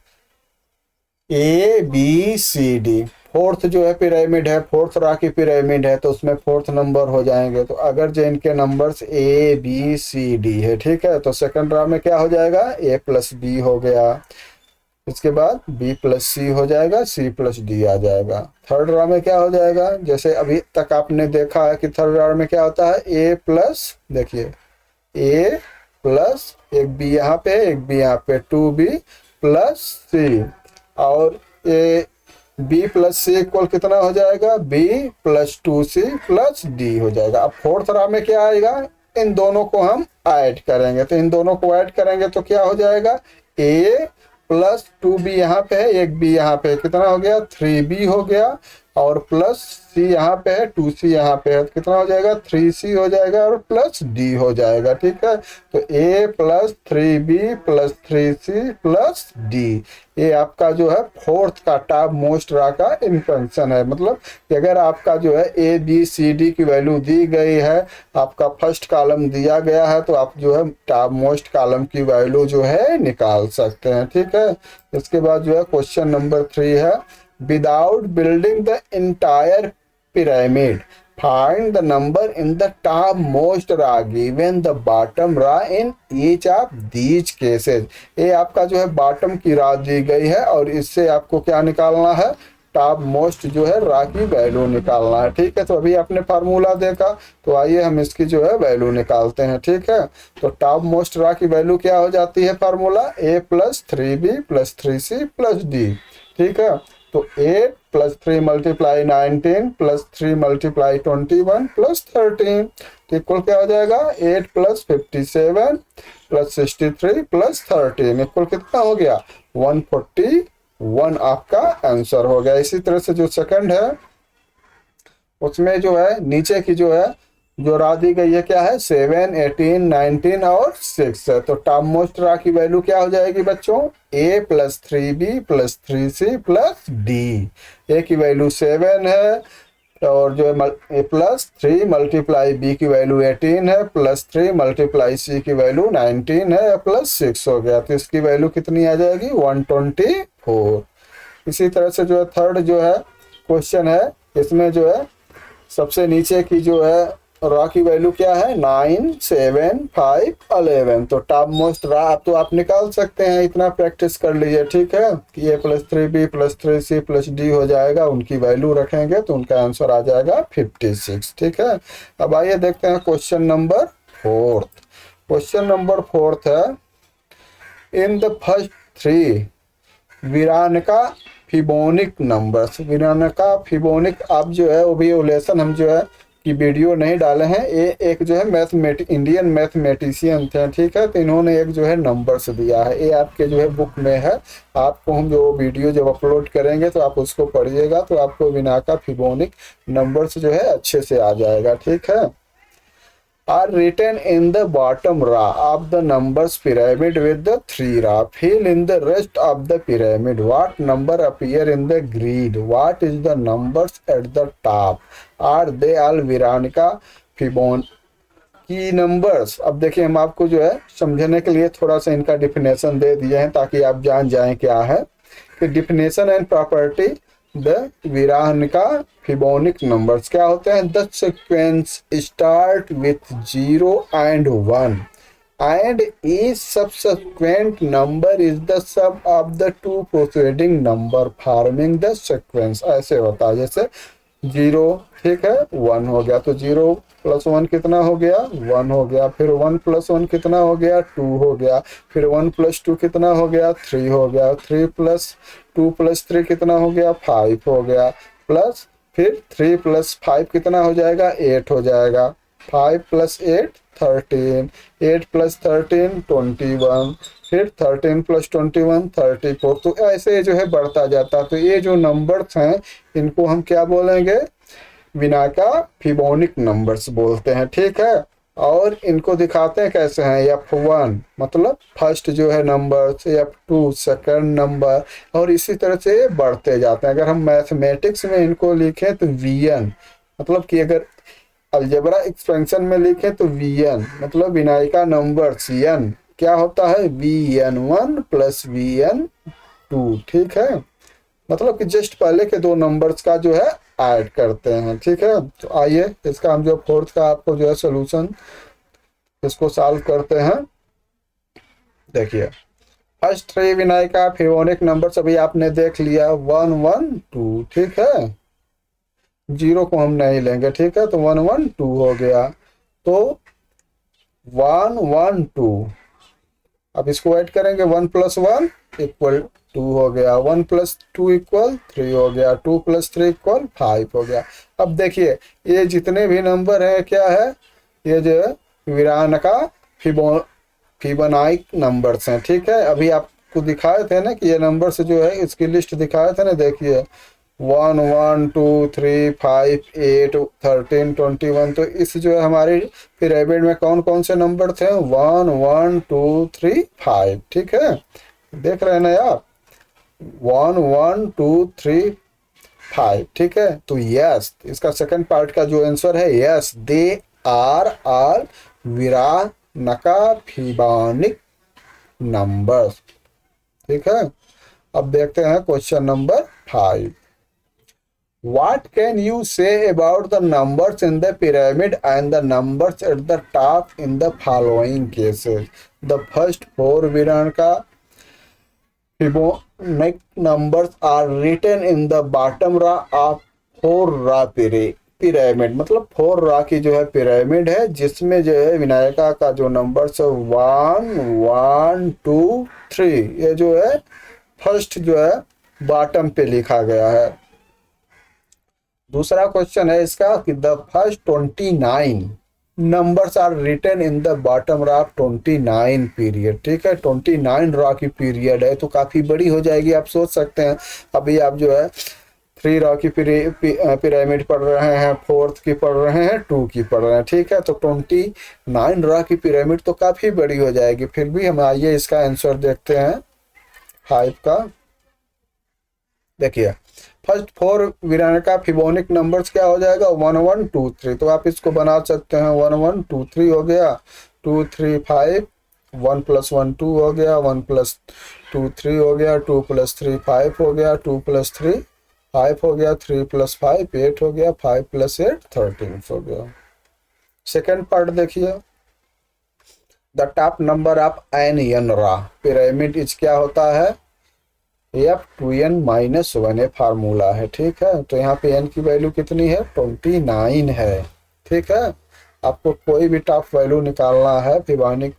A B C D fourth जो है पिरामिड है, फोर्थ रा की पिरामिड है, तो उसमें फोर्थ नंबर हो जाएंगे। तो अगर जो इनके numbers A B C D है, ठीक है, तो सेकंड रा में क्या हो जाएगा, ए प्लस बी हो गया, इसके बाद b प्लस सी हो जाएगा, c प्लस डी आ जाएगा। थर्ड रा में क्या हो जाएगा, जैसे अभी तक आपने देखा है कि थर्ड रा में क्या होता है, a प्लस, देखिए a प्लस एक b यहाँ पे, एक b यहाँ पे, 2b प्लस c, और a b plus C equal कितना हो जाएगा, b plus 2c plus d हो जाएगा। अब फोर्थ रा में क्या आएगा, इन दोनों को हम ऐड करेंगे। तो इन दोनों को ऐड करेंगे तो क्या हो जाएगा, a प्लस 2b यहाँ पे है, एक b यहाँ पे, कितना हो गया, 3b हो गया, और प्लस c यहाँ पे है, 2c यहाँ पे है, तो कितना हो जाएगा, 3c हो जाएगा, और प्लस d हो जाएगा। ठीक है, तो a plus 3b plus 3c plus d, ये आपका जो है फोर्थ का टॉप मोस्ट रा का इक्वेशन है। मतलब कि अगर आपका जो है a b c d की वैल्यू दी गई है, आपका फर्स्ट कॉलम दिया गया है, तो आप जो है टॉप मोस्ट कॉलम की वैल्यू जो है निकाल सकते हैं। ठीक है, इसके बाद जो है क्वेश्चन नंबर 3 है without building the entire pyramid find the number in the top most रा गिवन द बॉटम रा in each of these cases. ये आपका जो है बॉटम की रा दी गई है, और इससे आपको क्या निकालना है, टॉप मोस्ट जो है रा की वैल्यू निकालना है। ठीक है, तो अभी आपने फार्मूला देखा, तो आइए हम इसकी जो है वैल्यू निकालते हैं। ठीक है, तो टॉप मोस्ट रा की वैल्यू क्या हो जाती है, formula a plus 3b plus 3c plus d। ठीक है, तो 8 plus 3 multiply 19 plus 3 multiply 21 plus 13 equal क्या हो जाएगा, 8 प्लस 57 प्लस 63 प्लस 13 इक्वल कितना हो गया, 141 आपका आंसर हो गया। इसी तरह से जो सेकंड है उसमें जो है नीचे की जो है जो रा दी गई है क्या है, 7 18 19 और 6 है। तो टॉप मोस्ट रा की वैल्यू क्या हो जाएगी बच्चों, a plus 3b plus 3c plus d। a की वैल्यू 7 है, और जो है a प्लस 3 मल्टीप्लाई b की वैल्यू 18 है, प्लस 3 मल्टीप्लाई c की वैल्यू 19 है, प्लस 6 हो गया। तो इसकी वैल्यू कितनी आ जाएगी, 124। इसी तरह से जो है थर्ड जो है क्वेश्चन है, इसमें जो है सबसे नीचे की जो है रा की वैल्यू क्या है 9, 7, 5, 11। तो टॉप मोस्ट रा तो आप निकाल सकते हैं, इतना प्रैक्टिस कर लीजिए, ठीक है कि a+3b+3c+d हो जाएगा, उनकी वैल्यू रखेंगे तो उनका आंसर आ जाएगा 56, ठीक है। अब आइए देखते हैं क्वेश्चन नंबर 4। क्वेश्चन नंबर 4 है, in the first 3 वीरानका Fibonacci numbers. वीरानका Fibonacci आप जो है वो भी लेसन हम जो है कि वीडियो नहीं डाले हैं। ये एक जो है इंडियन मैथमेटिशियन थे, ठीक है। तो इन्होंने एक जो है नंबर्स दिया है, ये आपके जो है बुक में है। आपको हम जो वीडियो जब अपलोड करेंगे तो आप उसको पढ़िएगा तो आपको विनाका फिबोनिक नंबर्स जो है अच्छे से आ जाएगा, ठीक है। Are written in the bottom row of the numbers pyramid with the 3 row. Fill in the rest of the pyramid. What number appear in the grid? What is the numbers at the top? Are they all Veronica Fibonacci numbers? अब देखिए हम आपको जो है समझने के लिए थोड़ा सा इनका डिफिनेशन दे दिए हैं ताकि आप जान जाएं क्या है कि definition and property the Virahanka Fibonacci numbers क्या होते हैं। The sequence start with 0 and 1 and each subsequent number is the sum of the two preceding number forming the sequence। ऐसे होता है जैसे 0, ठीक है, 1 हो गया तो 0 + 1 कितना हो गया 1 हो गया, फिर 1 + 1 कितना हो गया 2 हो गया, फिर 1 + 2 कितना हो गया 3 हो गया, 3 + 2 + 3 कितना हो गया 5 हो गया, प्लस फिर 3 + 5 कितना हो जाएगा 8 हो जाएगा, 5 + 8 13, 8 + 13 21, फिर 13 + 21 34। तो ऐसे जो है बढ़ता जाता। तो ये जो नंबर्स हैं इनको हम क्या बोलेंगे, विनाका फिबोनिक नंबर्स बोलते हैं, ठीक है। और इनको दिखाते हैं कैसे हैं, F1 मतलब फर्स्ट जो है नंबर, F2 सेकंड नंबर, और इसी तरह से बढ़ते जाते हैं। अगर हम मैथमेटिक्स में इनको लिखें तो Vn मतलब कि अगर अलजेब्रा एक्सपेंशन में लिखें तो Vn मतलब विनायका नंबर Cn क्या होता है Vn1 + Vn2, ठीक है। मतलब कि जस्ट पहले के दो नंबर्स का जो है ऐड करते हैं, ठीक है। तो आइए इसका हम जो 4th का आपको जो है सोल्यूशन इसको सॉल्व करते हैं। देखिए फर्स्ट 3 विनायका फिबोनिक नंबर्स अभी आपने देख लिया 1 1 2, ठीक है। 0 को हम नहीं लेंगे, ठीक है। तो 1 1 2 हो गया, तो 1 1 2। अब इसको ऐड करेंगे 1 + 1 = 2 हो गया, 1 + 2 = 3 हो गया, 2 + 3 = 5 हो गया। अब देखिए ये जितने भी नंबर हैं क्या है, ये जो है वीरानका फिबोनाइक नंबर्स हैं, ठीक है। अभी आपको दिखाए थे ना कि ये नंबर्स जो है इसकी लिस्ट दिखाए थे ना, देखिए 1 1 2 3 5 8 13 21। तो इस जो है हमारी पिरामिड में कौन कौन से नंबर थे 1 1 2 3 5, ठीक है। देख रहे हैं ना आप 1 1 2 3 5, ठीक है। तो यस इसका सेकंड पार्ट का जो आंसर है yes they are all Virahanka Fibonacci numbers, ठीक है। अब देखते हैं question number 5। What can you say about the numbers in the pyramid and the numbers at the top in the following cases? The first 4 Viranka Fibonacci numbers are written in the bottom row of 4 row pyramid. मतलब 4 raw की जो है pyramid है जिसमें जो है विनायका का जो नंबर 1 1 2 3 ये जो है फर्स्ट जो है बॉटम पे लिखा गया है। दूसरा क्वेश्चन है इसका कि the first 29 numbers are written in the bottom row of 29 period, ठीक है। 29 रॉ की पीरियड है तो काफी बड़ी हो जाएगी, आप सोच सकते हैं। अभी आप जो है 3 रॉ की पिरामिड पढ़ रहे हैं, 4th की पढ़ रहे हैं, 2 की पढ़ रहे हैं, ठीक है। तो 29 रॉ की पिरामिड तो काफी बड़ी हो जाएगी। फिर भी हम आइए इसका आंसर देखते हैं 5 का। देखिए फर्स्ट 4 वीरानका फिबोनिक नंबर्स क्या हो जाएगा 1 1 2 3। तो आप इसको बना सकते हैं 1 1 2 3 हो गया, 2 3 5, 1 + 1 2 हो गया, 1 + 2 3 हो गया, 2 + 3 5 हो गया, 2 + 3 5 हो गया, 3 + 5 8 हो गया, 5 + 8 13 हो गया। सेकेंड पार्ट देखिए, the top number of an N row pyramid is क्या होता है, F2n-1 ये फार्मूला है, ठीक है। तो यहाँ पे n की वैल्यू कितनी है, 29 है, ठीक है। आपको कोई भी टॉप वैल्यू निकालना है फिबोनाची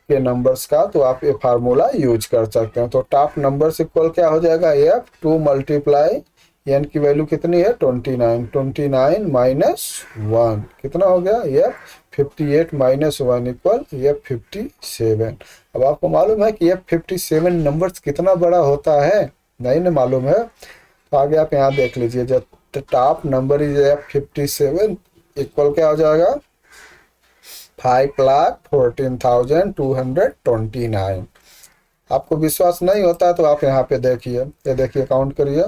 के नंबर्स का तो आप ये फार्मूला यूज कर सकते हैं। तो टॉप नंबर इक्वल क्या हो जाएगा, F2 मल्टीप्लाई n की वैल्यू कितनी है 29, 29-1 कितना हो गया, F58-1 इक्वल F57। अब आपको मालूम है कि F57 नंबर्स कितना बड़ा होता है, नहीं ना मालूम है, तो आगे आप यहाँ देख लीजिए, जब top number is F57 equal क्या हो जाएगा, 5,14,229। आपको विश्वास नहीं होता तो आप यहाँ पे देखिए, ये देखिए काउंट करिए,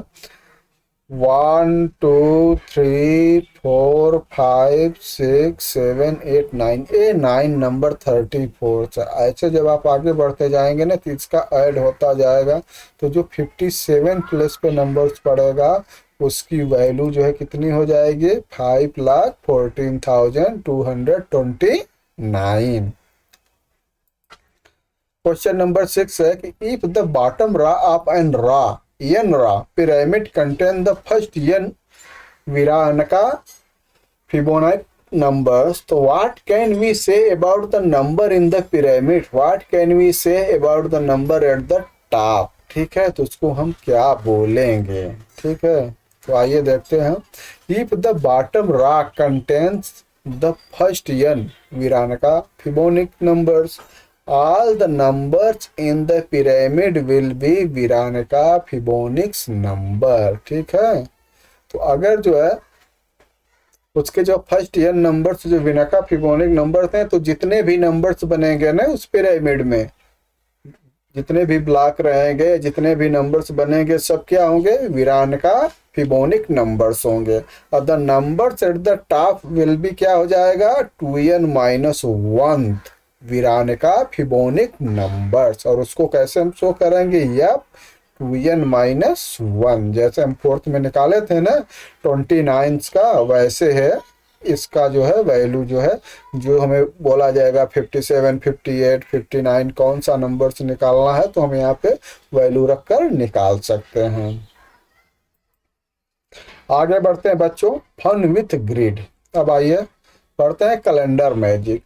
1 2 3 4 5 6 7 8 9, ए 9 नंबर 34 है। ऐसे जब आप आगे बढ़ते जाएंगे ना तो इसका ऐड होता जाएगा, तो जो 57 प्लस पे नंबर्स पड़ेगा उसकी वैल्यू जो है कितनी हो जाएगी, 5,14,229। क्वेश्चन नंबर 6 है कि if the bottom row of an row n row pyramid contain the first n Virahanka Fibonacci numbers, तो what can we say about the number in the pyramid, what can we say about the number at the top, ठीक है। तो उसको हम क्या बोलेंगे, ठीक है। तो आइए देखते हैं, if the bottom row contains the first n Virahanka Fibonacci numbers, all the numbers in the pyramid will be Virahanka Fibonacci number, ठीक है। तो अगर जो है उसके जो फर्स्ट n नंबर्स जो विरानका फिबोनाची नंबर्स हैं, तो जितने भी नंबर्स बनेंगे ना उस पिरामिड में, जितने भी ब्लॉक रहेंगे, जितने भी नंबर्स बनेंगे, सब क्या होंगे, विरानका फिबोनाची नंबर्स होंगे। और the numbers at the top will भी क्या हो जाएगा, 2n-1 विरानका फिबोनाची नंबर्स। और उसको कैसे हम शो करेंगे, या 2n-1, जैसे हम फोर्थ में निकाले थे ना 29 का, वैसे है इसका जो है वैल्यू जो है, जो हमें बोला जाएगा 57, 58, 59 कौन सा नंबर से निकालना है, तो हम यहाँ पे वैल्यू रखकर निकाल सकते हैं। आगे बढ़ते हैं बच्चों, फन विथ ग्रिड। अब आइए पढ़ते हैं calendar magic.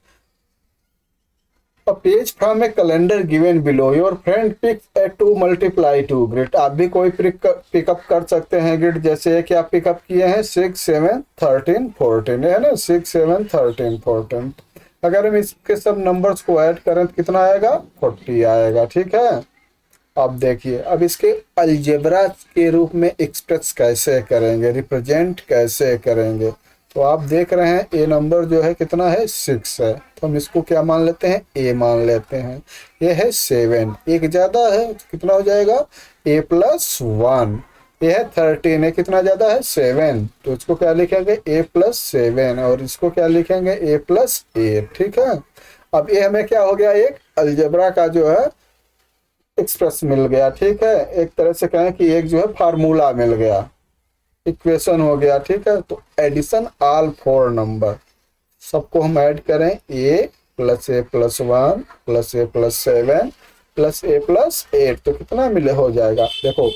A page from a calendar given below. Your friend picks a 2 multiply 2 grid. आप भी कोई पिकअप कर सकते हैं ग्रिड, जैसे कि आप पिकअप किए हैं 6 7 13 14 है ना, 6 7 13 14। अगर हम इसके सब नंबर्स को ऐड करें तो कितना आएगा, 40 आएगा, ठीक है। अब देखिए, अब इसके अलजेब्रा के रूप में एक्सप्रेस कैसे करेंगे, रिप्रेजेंट कैसे करेंगे। तो आप देख रहे हैं ए नंबर जो है कितना है, 6 है, तो हम इसको क्या मान लेते हैं, ए मान लेते हैं। ये है 7, एक ज़्यादा है तो कितना हो जाएगा, a+1। ये है 13 है, कितना ज़्यादा है, 7, तो इसको क्या लिखेंगे, a+7, और इसको क्या लिखेंगे, a+8, ठीक है। अब ये हमें क्या हो गया, एक अलजेब्रा का जो है एक्सप्रेस मिल गया, ठीक है। एक तरह से कहें कि एक जो है फार्मूला मिल गया, इक्वेशन हो गया, ठीक है। तो एडिशन ऑल 4 नंबर, सबको हम ऐड करें, a+a+1 +a+7 +a+8, तो कितना मिले हो जाएगा, देखो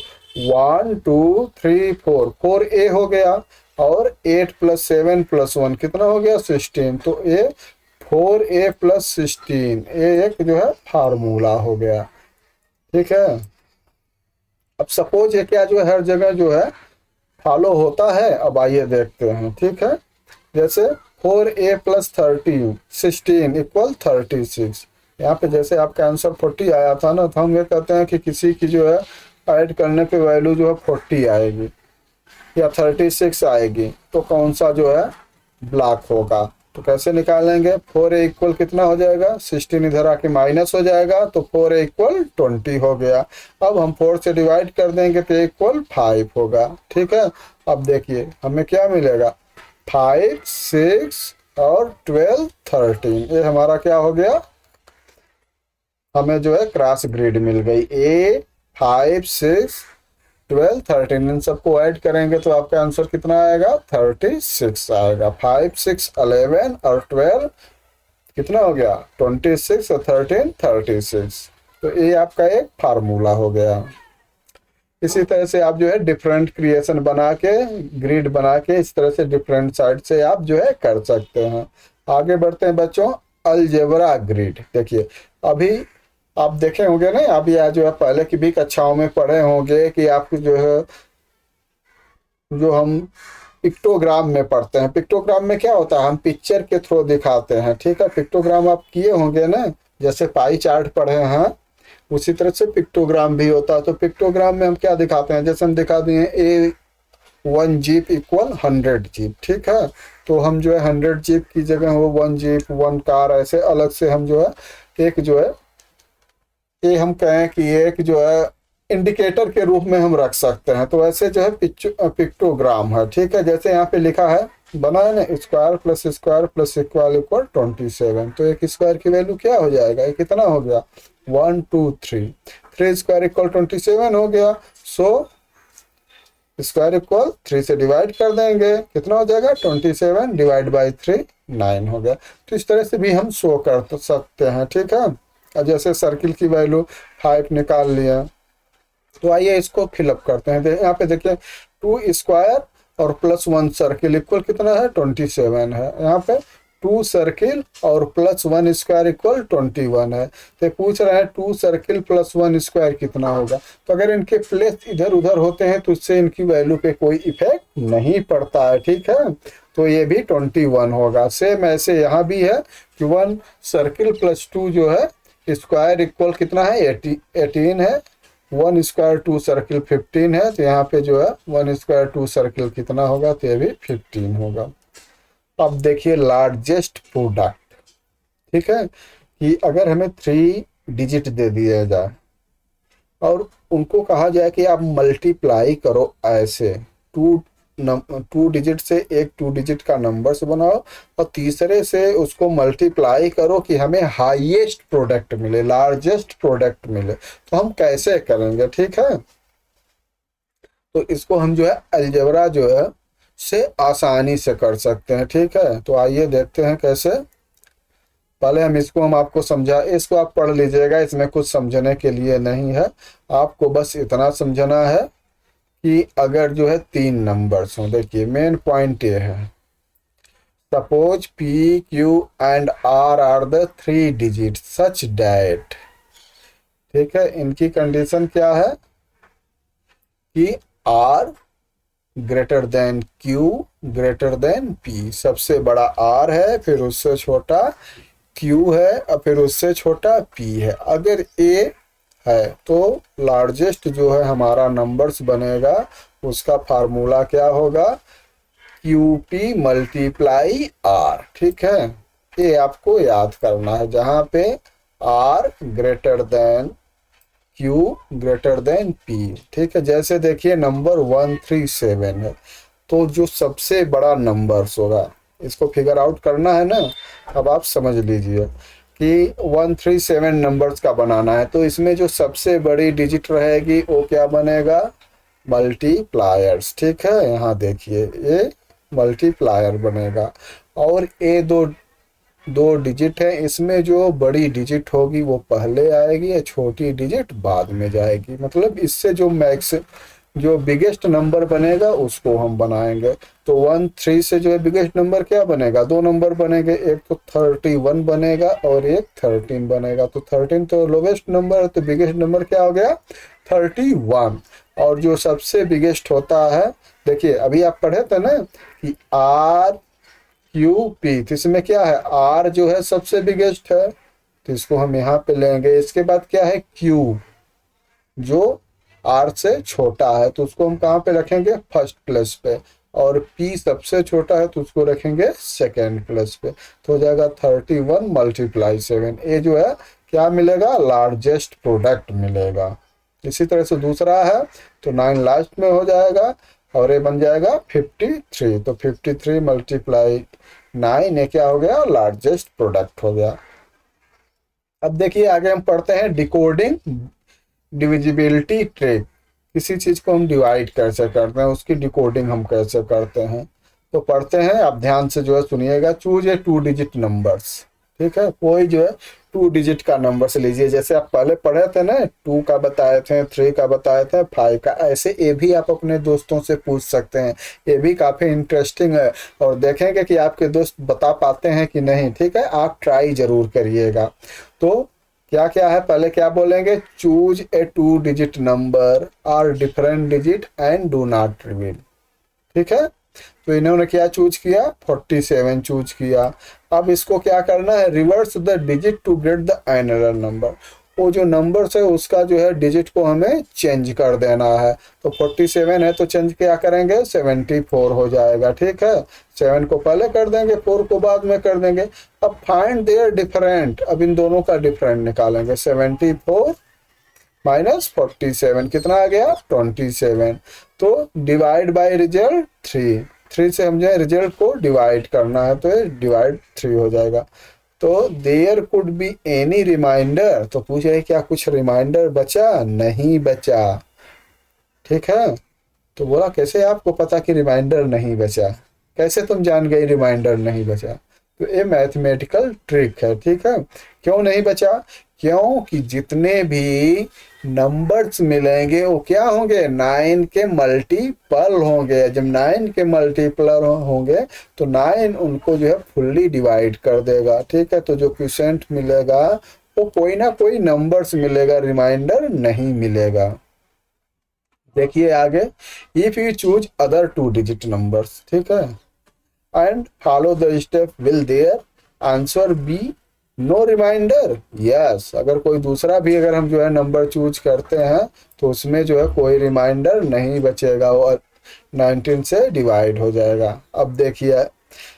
1 2 3 4, 4a हो गया, और 8 + 7 + 1 कितना हो गया, 16। तो ये 4a + 16 ये एक जो है फार्मूला हो गया, ठीक है। अब सपोज ये क्या जो है हर जगह जो है फॉलो होता है, अब आइए देखते हैं, ठीक है। जैसे 4a + 13 16 = 36। यहाँ पे जैसे आपका आंसर 40 आया था ना, तो हम ये कहते हैं कि किसी की जो है ऐड करने पे वैल्यू जो है 40 आएगी या 36 आएगी, तो कौन सा जो है ब्लॉक होगा। तो कैसे निकालेंगे, 4a = कितना हो जाएगा, 16 इधर आके माइनस हो जाएगा, तो 4a = 20 हो गया। अब हम 4 से डिवाइड कर देंगे तो a = 5 होगा, ठीक है। अब देखिए हमें क्या मिलेगा, 5 6 और 12 13, ये हमारा क्या हो गया, हमें जो है क्रॉस ग्रिड मिल गई, a 5 6 12, 13 इन सबको ऐड करेंगे तो आपका आंसर कितना आएगा? 36 आएगा। 5, 6, 11 और 12 कितना हो गया? 26 और 13 36। तो ये आपका एक फार्मूला हो गया। इसी तरह से आप जो है डिफरेंट क्रिएशन बना के, ग्रिड बना के, इस तरह से डिफरेंट साइड से आप जो है कर सकते हैं। आगे बढ़ते हैं बच्चों, अलजेब्रा ग्रिड। देखिए अभी आप देखे होंगे ना, अभी आज जो है पहले की भी कक्षाओं में पढ़े होंगे कि आपको जो है, जो हम पिक्टोग्राम में पढ़ते हैं, पिक्टोग्राम में क्या होता है, हम पिक्चर के थ्रू दिखाते हैं। ठीक है, पिक्टोग्राम आप किए होंगे ना, जैसे पाई चार्ट पढ़े हैं उसी तरह से पिक्टोग्राम भी होता है। तो पिक्टोग्राम में हम क्या दिखाते हैं, जैसे हम दिखा दिए ए 1 जीप इक्वल 100 जीप। ठीक है, तो हम जो है 100 जीप की जगह वो 1 जीप 1 कार ऐसे अलग से हम जो है एक जो है ये हम कहें कि एक जो है इंडिकेटर के रूप में हम रख सकते हैं। तो ऐसे जो है पिक्टोग्राम है। ठीक है, जैसे यहाँ पे लिखा है, बना है ना, स्क्वायर प्लस इक्वल इक्वल 27। तो एक स्क्वायर की वैल्यू क्या हो जाएगा, ये कितना हो गया? 1 2 3। 3 स्क्वायर इक्वल 27 हो गया। सो स्क्वायर इक्वल 3 से डिवाइड कर देंगे, कितना हो जाएगा? 27 डिवाइड बाई 3 9 हो गया। तो इस तरह से भी हम शो कर सकते हैं। ठीक है, और जैसे सर्किल की वैल्यू 5 निकाल लिया, तो आइए इसको फिलअप करते हैं। यहाँ पे देखिए 2 स्क्वायर और प्लस 1 सर्किल इक्वल कितना है? 27 है। यहाँ पे 2 सर्किल और प्लस 1 स्क्वायर इक्वल 21 है। तो पूछ रहे हैं 2 सर्किल प्लस 1 स्क्वायर कितना होगा। तो अगर इनके प्लेस इधर उधर होते हैं तो इससे इनकी वैल्यू पे कोई इफेक्ट नहीं पड़ता है। ठीक है, तो ये भी 21 होगा। सेम ऐसे यहाँ भी है कि 1 सर्किल प्लस 2 जो है स्क्वायर इक्वल कितना है? 18 है। 1 स्क्वायर 2 सर्किल 15 है। तो यहाँ पे जो है 1 स्क्वायर 2 सर्किल कितना होगा? तो ये भी 15 होगा। अब देखिए लार्जेस्ट प्रोडक्ट। ठीक है, कि अगर हमें 3 डिजिट दे दिया जाए और उनको कहा जाए कि आप मल्टीप्लाई करो ऐसे, 2 डिजिट से एक 2 डिजिट का नंबर्स बनाओ और तीसरे से उसको मल्टीप्लाई करो कि हमें हाईएस्ट प्रोडक्ट मिले, लार्जेस्ट प्रोडक्ट मिले, तो हम कैसे करेंगे? ठीक है, तो इसको हम जो है अलजेब्रा जो है से आसानी से कर सकते हैं। ठीक है, तो आइए देखते हैं कैसे। पहले हम आपको समझा, इसको आप पढ़ लीजिएगा, इसमें कुछ समझने के लिए नहीं है। आपको बस इतना समझना है कि अगर जो है 3 नंबर्स हों, देखिए मेन पॉइंट ये है, suppose P Q and R the 3 digit such that. ठीक है, इनकी कंडीशन क्या है कि R greater than Q greater than P. सबसे बड़ा आर है, फिर उससे छोटा क्यू है और फिर उससे छोटा पी है। अगर ए है तो लार्जेस्ट जो है हमारा नंबर्स बनेगा, उसका फार्मूला क्या होगा? Q P multiply R. ठीक है, ये आपको याद करना है, जहां पे R greater than Q greater than P. ठीक है, जैसे देखिए नंबर 137 है, तो जो सबसे बड़ा नंबर्स होगा, इसको फिगर आउट करना है ना। अब आप समझ लीजिए कि 137 नंबर्स का बनाना है, तो इसमें जो सबसे बड़ी डिजिट रहेगी वो क्या बनेगा? मल्टीप्लायर्स। ठीक है, यहाँ देखिए ये मल्टीप्लायर बनेगा। और ये दो डिजिट है, इसमें जो बड़ी डिजिट होगी वो पहले आएगी या छोटी डिजिट बाद में जाएगी। मतलब इससे जो बिगेस्ट नंबर बनेगा उसको हम बनाएंगे। तो 13 से जो है बिगेस्ट नंबर क्या बनेगा? 2 नंबर बनेंगे, एक तो 31 बनेगा और एक 13 बनेगा। तो 13 तो लोवेस्ट नंबर है, तो बिगेस्ट नंबर क्या हो गया? 31। और जो सबसे बिगेस्ट होता है, देखिए अभी आप पढ़े थे ना कि आर क्यू पी, तो इसमें क्या है? आर जो है सबसे बिगेस्ट है, तो इसको हम यहाँ पे लेंगे। इसके बाद क्या है? क्यू जो आर से छोटा है, तो उसको हम कहाँ पे रखेंगे? फर्स्ट प्लेस पे। और पी सबसे छोटा है तो उसको रखेंगे सेकेंड प्लेस पे। तो हो जाएगा 31 मल्टीप्लाई 7। ये जो है क्या मिलेगा? लार्जेस्ट प्रोडक्ट मिलेगा। इसी तरह से दूसरा है तो 9 लास्ट में हो जाएगा और ये बन जाएगा 53। तो 53 मल्टीप्लाई 9, ये क्या हो गया? लार्जेस्ट प्रोडक्ट हो गया। अब देखिए आगे हम पढ़ते हैं डिकोडिंग डिविजिबिलिटी ट्रिक। किसी चीज को हम डिवाइड कैसे करते हैं, उसकी डिकोडिंग हम कैसे करते हैं, तो पढ़ते हैं। आप ध्यान से जो है सुनिएगा। चूज ए 2 डिजिट नंबर्स, ठीक है, कोई जो है 2 डिजिट का नंबर से लीजिए। जैसे आप पहले पढ़े थे ना, 2 का बताए थे, 3 का बताए थे, 5 का, ऐसे ये भी आप अपने दोस्तों से पूछ सकते हैं। ये भी काफ़ी इंटरेस्टिंग है और देखेंगे कि आपके दोस्त बता पाते हैं कि नहीं। ठीक है, आप ट्राई जरूर करिएगा। तो क्या क्या है, पहले क्या बोलेंगे, choose a 2 digit number are different digit and do not reveal. ठीक है, तो इन्होंने क्या चूज किया, 47 चूज किया। अब इसको क्या करना है, reverse the digit to get the another number. वो जो नंबर है उसका जो है डिजिट को हमें चेंज कर देना है। तो 47 है तो चेंज क्या करेंगे, 74 हो जाएगा। ठीक है, 7 को पहले कर देंगे, 4 को बाद में कर देंगे। अब फाइंड देयर डिफरेंट, अब इन दोनों का डिफरेंट निकालेंगे। 74 माइनस 47 कितना आ गया, 27। तो डिवाइड बाय रिजल्ट 3 से हम जो रिजल्ट को डिवाइड करना है, तो ये डिवाइड 3 हो जाएगा। तो there could be any remainder, तो पूछ रहे क्या कुछ रिमाइंडर बचा, नहीं बचा। ठीक है, तो बोला कैसे आपको पता कि रिमाइंडर नहीं बचा, कैसे तुम जान गए रिमाइंडर नहीं बचा। तो ये मैथमेटिकल ट्रिक है। ठीक है, क्यों नहीं बचा, क्योंकि जितने भी नंबर्स मिलेंगे वो क्या होंगे, 9 के मल्टीपल होंगे। जब 9 के मल्टीपल होंगे तो 9 उनको जो है फुल्ली डिवाइड कर देगा। ठीक है, तो जो क्वोशिएंट मिलेगा वो कोई ना कोई नंबर्स मिलेगा, रिमाइंडर नहीं मिलेगा। देखिए आगे, if you choose other 2 digit numbers, ठीक है, and follow the step, will their answer be no reminder, yes. अगर कोई दूसरा भी अगर हम जो है नंबर चूज करते हैं तो उसमें जो है कोई रिमाइंडर नहीं बचेगा, वो 19 से डिवाइड हो जाएगा। अब देखिए,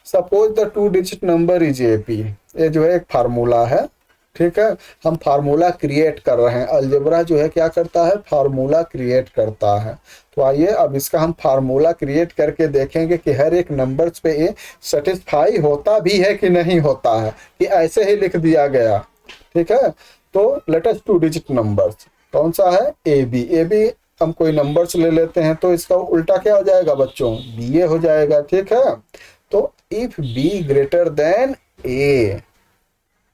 suppose the 2 digit number is AP, ये जो है एक फार्मूला है। ठीक है, हम फार्मूला क्रिएट कर रहे हैं। अलजेब्रा जो है क्या करता है, फार्मूला क्रिएट करता है। तो आइए अब इसका हम फार्मूला क्रिएट करके देखेंगे कि हर एक नंबर्स पे ये सेटिस्फाई होता भी है कि नहीं होता है, कि ऐसे ही लिख दिया गया। ठीक है, तो लेटेस्ट 2 डिजिट नंबर्स कौन सा है, ए बी। हम कोई नंबर्स ले लेते हैं तो इसका उल्टा क्या हो जाएगा बच्चों, बी ए हो जाएगा। ठीक है, तो इफ बी ग्रेटर देन ए,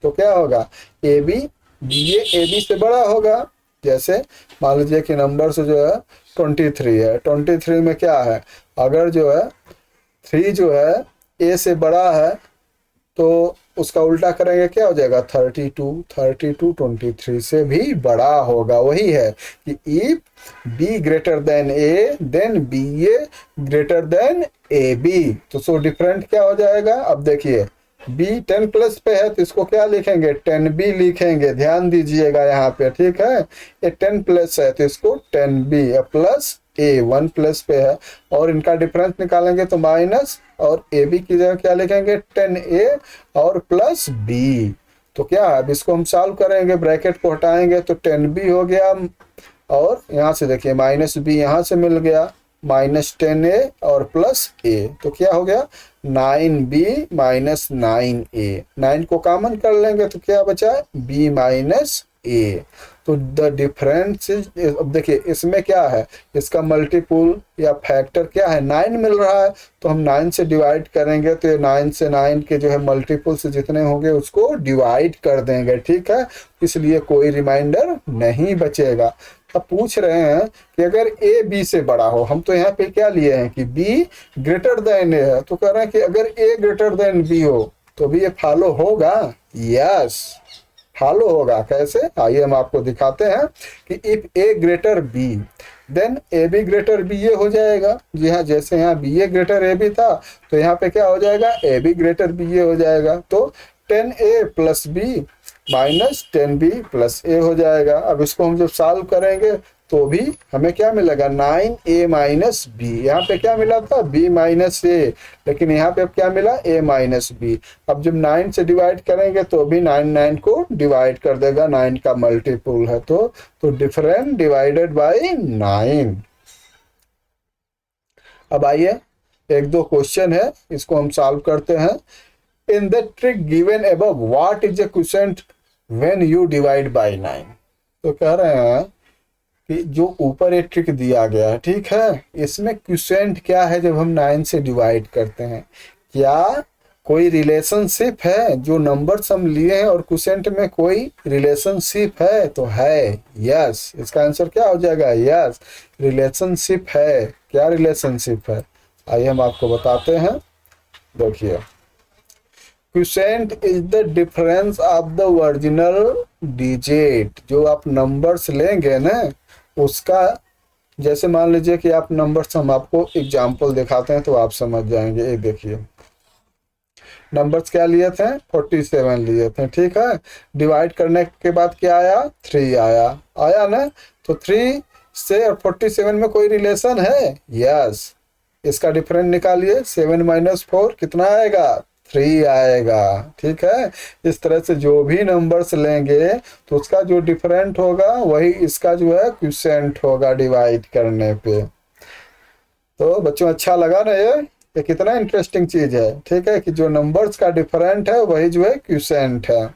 तो क्या होगा, ए बी बी से बड़ा होगा। जैसे मान लीजिए कि नंबर से जो है 23 है, 23 में क्या है, अगर जो है 3 जो है ए से बड़ा है तो उसका उल्टा करेंगे, क्या हो जाएगा, 32 23 से भी बड़ा होगा। वही है कि if b greater than a then b A greater than A B. तो सो डिफरेंट क्या हो जाएगा, अब देखिए b 10 प्लस पे है तो इसको क्या लिखेंगे, 10b लिखेंगे। ध्यान दीजिएगा यहाँ पे। ठीक है, ये 10 प्लस है तो इसको 10b प्लस a 1 प्लस पे है, और इनका डिफरेंस निकालेंगे तो माइनस, और ए बी की जगह क्या लिखेंगे, 10a और प्लस b। तो क्या अब इसको हम सॉल्व करेंगे, ब्रैकेट को हटाएंगे तो 10b हो गया, और यहाँ से देखिए माइनस b यहाँ से मिल गया, माइनस 10a और प्लस a। तो क्या हो गया, 9b माइनस 9a। 9 को कॉमन कर लेंगे तो क्या बचा, b माइनस a। तो द डिफरेंस, अब देखिए इसमें क्या है, इसका मल्टीपुल या फैक्टर क्या है, 9 मिल रहा है, तो हम 9 से डिवाइड करेंगे तो 9 से 9 के जो है मल्टीपुल से जितने होंगे उसको डिवाइड कर देंगे। ठीक है, इसलिए कोई रिमाइंडर नहीं बचेगा। अब पूछ रहे हैं कि अगर ए बी से बड़ा हो, हम तो यहाँ पे क्या लिए हैं कि बी ग्रेटर देन ए है, तो कह रहे हैं कि अगर ए ग्रेटर देन बी हो तो भी ये फॉलो होगा, यस फॉलो होगा। कैसे, आइए हम आपको दिखाते हैं कि if A greater B then A B greater B A हो जाएगा। जी हाँ, जैसे यहाँ B A greater A B था तो यहाँ पे क्या हो जाएगा, A B greater B A हो जाएगा। तो 10a plus B minus 10b plus A हो जाएगा। अब इसको हम जब सॉल्व करेंगे तो भी हमें क्या मिलेगा, 9a माइनस बी। यहाँ पे क्या मिला था, b माइनस ए, लेकिन यहाँ पे अब क्या मिला, a माइनस बी। अब जब 9 से डिवाइड करेंगे तो भी 9 को डिवाइड कर देगा, 9 का मल्टीपुल है तो डिफरेंट डिवाइडेड बाई 9। अब आइए एक दो क्वेश्चन है, इसको हम सॉल्व करते हैं। In the trick given above, what is the quotient when you divide by 9? तो कह रहे हैं कि जो ऊपर एक ट्रिक दिया गया है, ठीक है, इसमें क्वोशिएंट क्या है जब हम 9 से डिवाइड करते हैं, क्या कोई रिलेशनशिप है, जो नंबर्स हम लिए हैं और क्वोशिएंट में कोई रिलेशनशिप है, तो है, यस, इसका आंसर क्या हो जाएगा, यस, रिलेशनशिप है। क्या रिलेशनशिप है, आइए हम आपको बताते हैं। देखिए, quotient is the difference of the original digit. जो आप नंबर्स लेंगे ना, उसका, जैसे मान लीजिए कि आप नंबर्स, हम आपको एग्जांपल दिखाते हैं तो आप समझ जाएंगे। ये देखिए, नंबर्स क्या लिए थे, 47 लिए थे, ठीक है। डिवाइड करने के बाद क्या आया, 3 आया, आया ना। तो 3 से और 47 में कोई रिलेशन है, यस। इसका डिफरेंस निकालिए, 7 माइनस 4 कितना आएगा, 3 आएगा, ठीक है। इस तरह से जो भी नंबर्स लेंगे तो उसका जो डिफरेंट होगा वही इसका जो है क्वोशिएंट होगा डिवाइड करने पे। तो बच्चों अच्छा लगा ना ये कितना इंटरेस्टिंग चीज है, ठीक है, कि जो नंबर्स का डिफरेंट है वही जो है क्वोशिएंट है।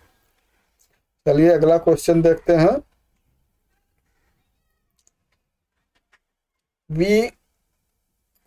चलिए अगला क्वेश्चन देखते हैं।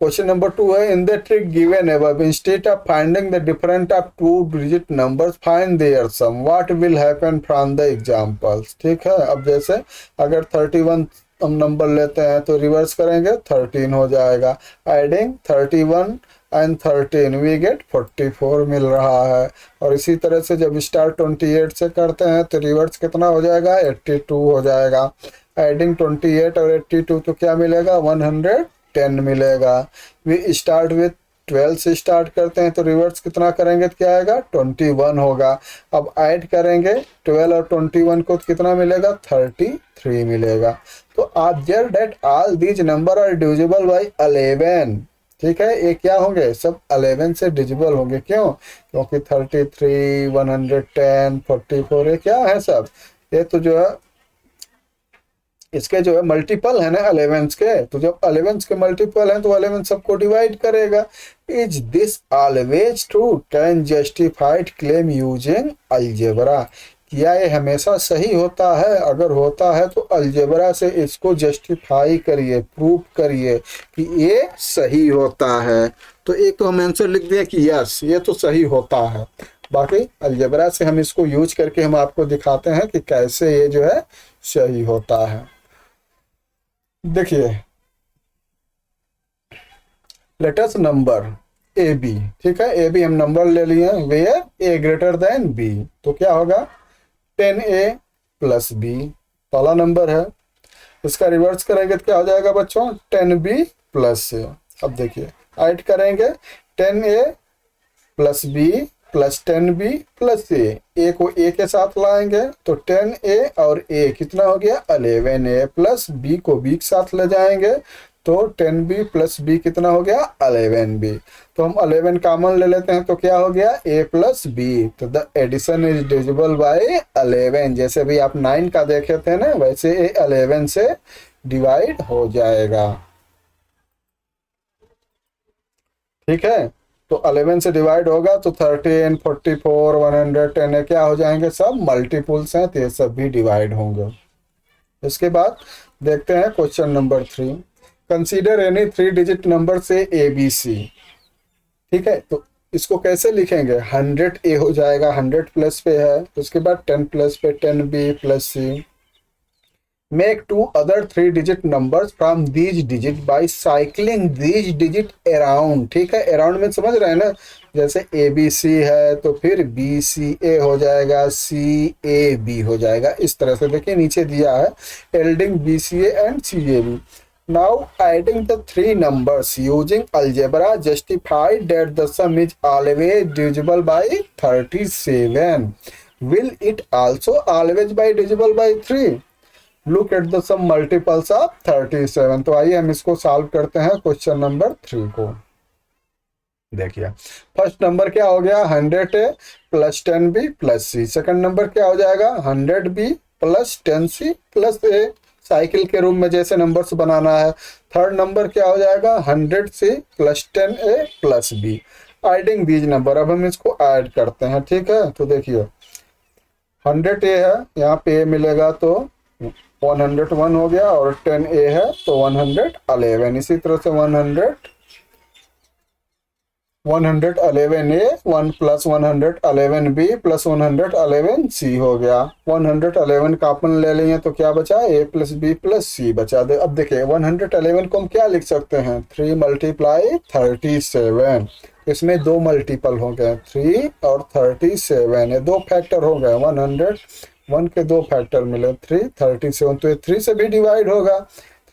क्वेश्चन नंबर 2 है, in the trick given above instead of finding the different of 2 digit numbers find their sum, what will happen from the examples. ठीक है, अब जैसे अगर 31 हम नंबर लेते हैं तो रिवर्स करेंगे 13 हो जाएगा। एडिंग 31 एंड 13 वी गेट 44 मिल रहा है। और इसी तरह से जब स्टार्ट 28 से करते हैं तो रिवर्स कितना हो जाएगा, 82 हो जाएगा। एडिंग 28 और 82 तो क्या मिलेगा, 110 मिलेगा। वी स्टार्ट विथ 12 से स्टार्ट करते हैं तो रिवर्स कितना करेंगे तो क्या आएगा, 21 होगा। अब ऐड करेंगे 12 और 21 को तो कितना मिलेगा, 33 मिलेगा। तो observe that all these number are divisible by 11। ठीक है, ये क्या होंगे, सब 11 से डिविजिबल होंगे। क्यों, क्योंकि 33, 110, 44 ये क्या है, सब ये तो जो है इसके जो है मल्टीपल है ना 11 के। तो जब 11 के मल्टीपल हैं तो 11 सबको डिवाइड करेगा। Is this always true, can justified claim using algebra. क्या ये हमेशा सही होता है, अगर होता है तो अलजेब्रा से इसको जस्टिफाई करिए, प्रूव करिए कि ये सही होता है। तो एक तो हम आंसर लिख दिया कि यस ये तो सही होता है। बाकी अलजेब्रा से हम इसको यूज करके हम आपको दिखाते हैं कि कैसे ये जो है सही होता है। देखिए, लेटेस्ट नंबर ए बी, ठीक है, ए बी हम नंबर ले लिए where a greater than b. तो क्या होगा, 10a प्लस बी पहला नंबर है। इसका रिवर्स करेंगे तो क्या हो जाएगा बच्चों, 10b प्लस ए। अब देखिए ऐड करेंगे 10a plus B plus 10b plus A को ए के साथ लाएंगे तो 10a और a कितना हो गया, 11a प्लस b को b के साथ ले जाएंगे तो 10b प्लस b कितना हो गया, 11b। तो हम 11 कॉमन ले लेते हैं तो क्या हो गया, a प्लस b। तो the addition is divisible by 11। जैसे भी आप 9 का देखे थे ना, वैसे ये 11 से डिवाइड हो जाएगा। ठीक है, तो 11 से डिवाइड होगा तो 13, 44, 110 क्या हो जाएंगे, सब मल्टीपुल्स हैं तो ये सब भी डिवाइड होंगे। इसके बाद देखते हैं question number 3। Consider any 3 digit number से ए बी सी। ठीक है, तो इसको कैसे लिखेंगे, 100 ए हो जाएगा, 100 प्लस पे है, उसके बाद 10 प्लस पे 10b plus C. Make 2 other 3 digit numbers from these digit by cycling these digit around। ठीक है, around में समझ रहे हैं ना, जैसे ABC है तो फिर BCA हो जाएगा, CAB हो जाएगा। इस तरह से देखिए नीचे दिया है एल्डिंग BCA and CAB। Now adding the 3 numbers using algebra justified that the sum is always divisible by 37. Will it also always be divisible by 3? Look at the sum multiples of 37। तो आइए हम इसको सॉल्व करते हैं question number 3 को। देखिए first number क्या हो गया, 100a प्लस 10b प्लस सी। सेकंड नंबर क्या हो जाएगा, 100b plus 10c plus a। Cycle के रूप में जैसे नंबर्स बनाना है। थर्ड नंबर क्या हो जाएगा, 100c plus 10a plus b। Adding these number, अब हम इसको ऐड करते हैं। ठीक है, तो देखिए 100a है, यहाँ पे a मिलेगा तो 101 हो गया और 10a है तो 111। इसी तरह से 111a 1 plus 111b plus 111c हो गया। 111 का अपन ले लेंगे तो क्या बचा, a plus b plus c बचा। दे अब देखिए 111 को हम क्या लिख सकते हैं, 3 मल्टीप्लाई 37। इसमें दो मल्टीपल हो गए, 3 और 37 है, दो फैक्टर हो गए। 101 के दो फैक्टर मिले, 3 37, तो ये 3 से भी डिवाइड होगा।